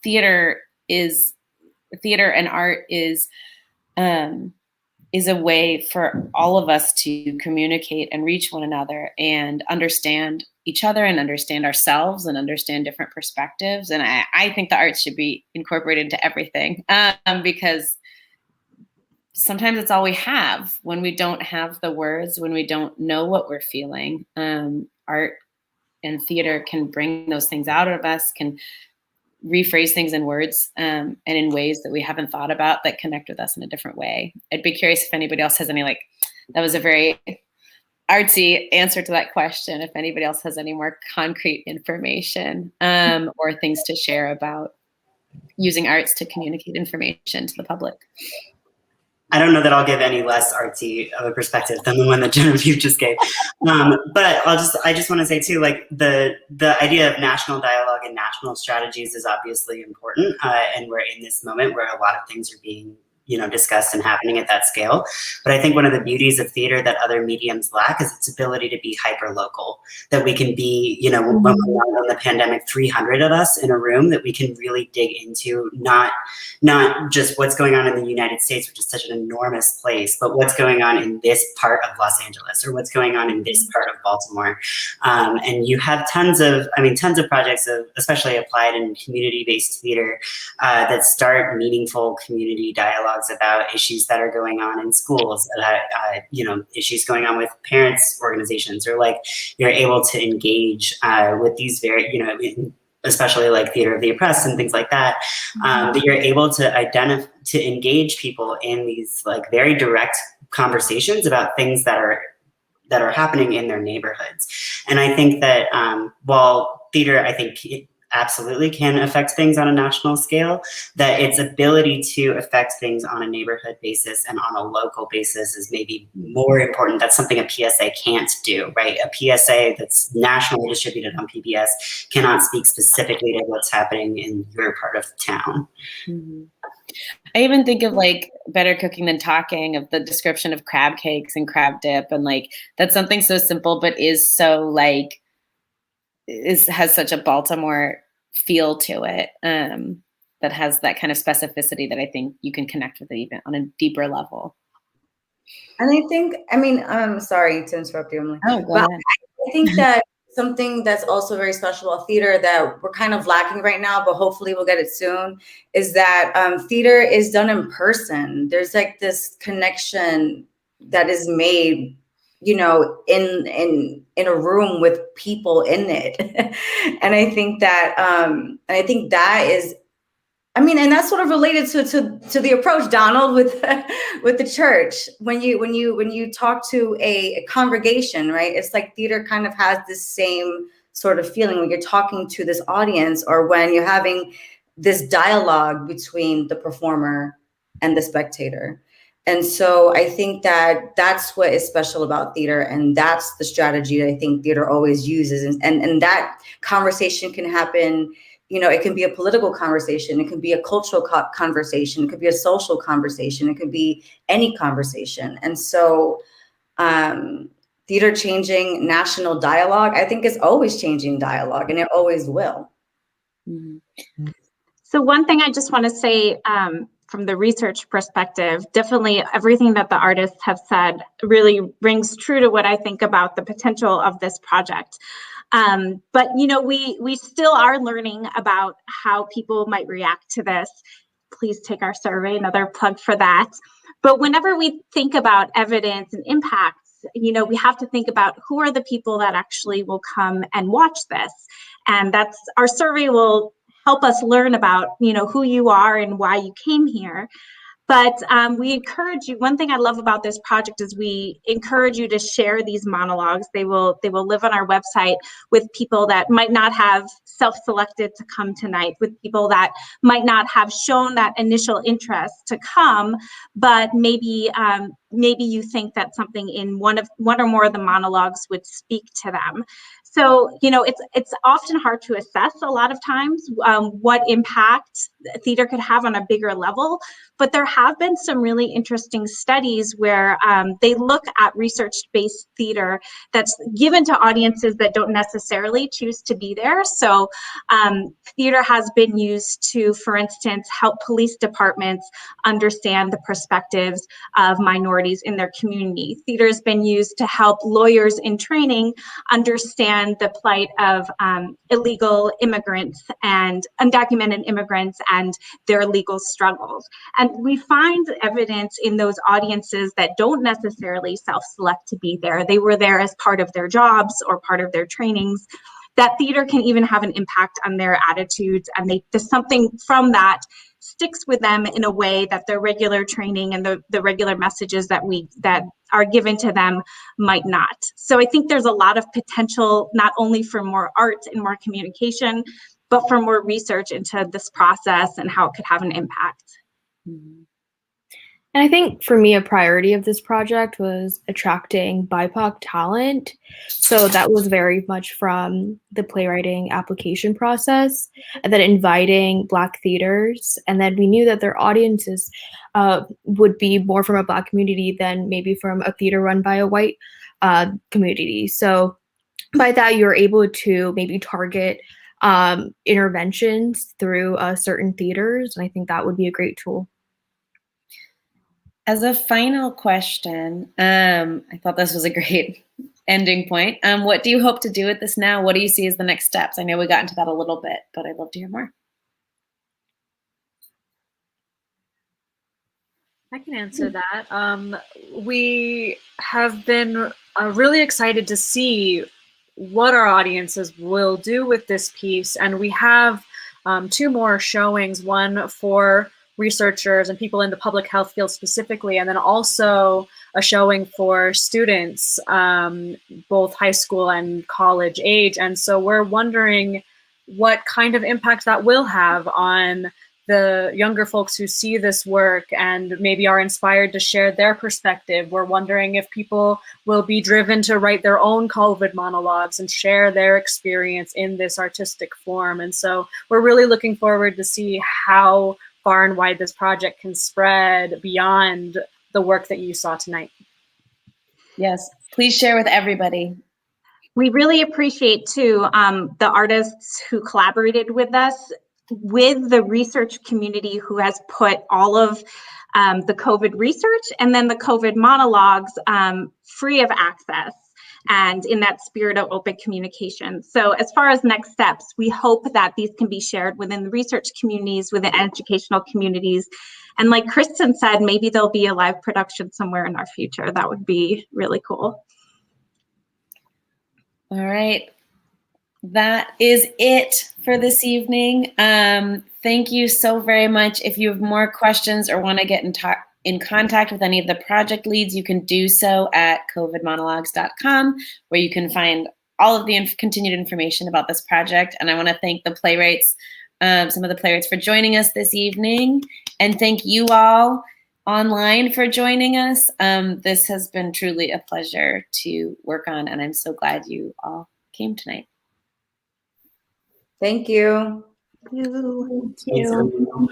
Speaker 1: theater and art is a way for all of us to communicate and reach one another and understand each other and understand ourselves and understand different perspectives. And I think the arts should be incorporated into everything because sometimes it's all we have when we don't have the words, when we don't know what we're feeling. Art and theater can bring those things out of us, can rephrase things in words and in ways that we haven't thought about that connect with us in a different way. I'd be curious if anybody else has any, that was a very artsy answer to that question. If anybody else has any more concrete information or things to share about using arts to communicate information to the public.
Speaker 22: I don't know that I'll give any less artsy of a perspective than the one that Genevieve just gave. But I just want to say too, the idea of national dialogue and national strategies is obviously important. And we're in this moment where a lot of things are being discussed and happening at that scale. But I think one of the beauties of theater that other mediums lack is its ability to be hyper-local, that we can be, when we're on the pandemic, 300 of us in a room, that we can really dig into, not just what's going on in the United States, which is such an enormous place, but what's going on in this part of Los Angeles or what's going on in this part of Baltimore. And you have tons of projects of especially applied and community-based theater that start meaningful community dialogue about issues that are going on in schools, issues going on with parents organizations, or you're able to engage with these very, especially like Theater of the Oppressed and things like that, that you're able to engage people in these very direct conversations about things that are happening in their neighborhoods. And I think that while theater, I think it absolutely can affect things on a national scale, that its ability to affect things on a neighborhood basis and on a local basis is maybe more important. That's something a PSA can't do, right? A PSA that's nationally distributed on PBS cannot speak specifically to what's happening in your part of town.
Speaker 1: Mm-hmm. I even think of Better Cooking Than Talking, of the description of crab cakes and crab dip, and that's something so simple but is so has such a Baltimore feel to it, that has that kind of specificity that I think you can connect with it even on a deeper level.
Speaker 21: And I think, I'm sorry to interrupt you, Emily.
Speaker 1: Oh, go ahead.
Speaker 21: I think that something that's also very special about theater that we're kind of lacking right now, but hopefully we'll get it soon, is that theater is done in person. There's this connection that is made, in a room with people in it. And I think that is, and that's sort of related to the approach, Donald, with the church. When you talk to a congregation, right? It's like theater kind of has this same sort of feeling when you're talking to this audience, or when you're having this dialogue between the performer and the spectator. And so I think that that's what is special about theater, and that's the strategy that I think theater always uses. And that conversation can happen, you know, it can be a political conversation, it can be a cultural conversation, it could be a social conversation, it could be any conversation. And so theater changing national dialogue, I think is always changing dialogue, and it always will.
Speaker 1: Mm-hmm.
Speaker 4: So one thing I just want to say from the research perspective, definitely everything that the artists have said really rings true to what I think about the potential of this project. But you know, we still are learning about how people might react to this. Please take our survey, another plug for that. But whenever we think about evidence and impacts, you know, we have to think about who are the people that actually will come and watch this. And that's, our survey will help us learn about, you know, who you are and why you came here. But we encourage you, one thing I love about this project is we encourage you to share these monologues. They will live on our website with people that might not have self-selected to come tonight, with people that might not have shown that initial interest to come, but maybe you think that something in one or more of the monologues would speak to them. So, you know, it's often hard to assess a lot of times what impact theater could have on a bigger level, but there have been some really interesting studies where they look at research-based theater that's given to audiences that don't necessarily choose to be there. So theater has been used to, for instance, help police departments understand the perspectives of minorities in their community. Theater has been used to help lawyers in training understand the plight of illegal immigrants and undocumented immigrants and their legal struggles. And we find evidence in those audiences that don't necessarily self-select to be there. They were there as part of their jobs or part of their trainings, that theater can even have an impact on their attitudes, and there's something from that sticks with them in a way that their regular training and the regular messages that are given to them might not. So I think there's a lot of potential, not only for more art and more communication, but for more research into this process and how it could have an impact.
Speaker 2: Mm-hmm. And I think for me, a priority of this project was attracting BIPOC talent. So that was very much from the playwriting application process, and then inviting Black theaters. And then we knew that their audiences would be more from a Black community than maybe from a theater run by a white community. So by that, you're able to maybe target interventions through certain theaters. And I think that would be a great tool.
Speaker 1: As a final question, I thought this was a great ending point. What do you hope to do with this now? What do you see as the next steps? I know we got into that a little bit, but I'd love to hear more.
Speaker 3: I can answer that. We have been really excited to see what our audiences will do with this piece, and we have 2 more showings, one for researchers and people in the public health field specifically, and then also a showing for students, both high school and college age. And so we're wondering what kind of impact that will have on the younger folks who see this work and maybe are inspired to share their perspective. We're wondering if people will be driven to write their own COVID monologues and share their experience in this artistic form. And so we're really looking forward to see how far and wide this project can spread beyond the work that you saw tonight.
Speaker 1: Yes, please share with everybody.
Speaker 4: We really appreciate too the artists who collaborated with us, with the research community who has put all of the COVID research and then the COVID monologues free of access, and in that spirit of open communication. So as far as next steps, we hope that these can be shared within the research communities, within educational communities. And like Kristen said, maybe there'll be a live production somewhere in our future. That would be really cool.
Speaker 1: All right. That is it for this evening. Thank you so very much. If you have more questions or want to get in contact with any of the project leads, you can do so at covidmonologues.com, where you can find all of the continued information about this project. And I want to thank the playwrights some of the playwrights for joining us this evening. And thank you all online for joining us. This has been truly a pleasure to work on, and I'm so glad you all came tonight.
Speaker 21: Thank you.
Speaker 2: Thank you.
Speaker 21: Thank you.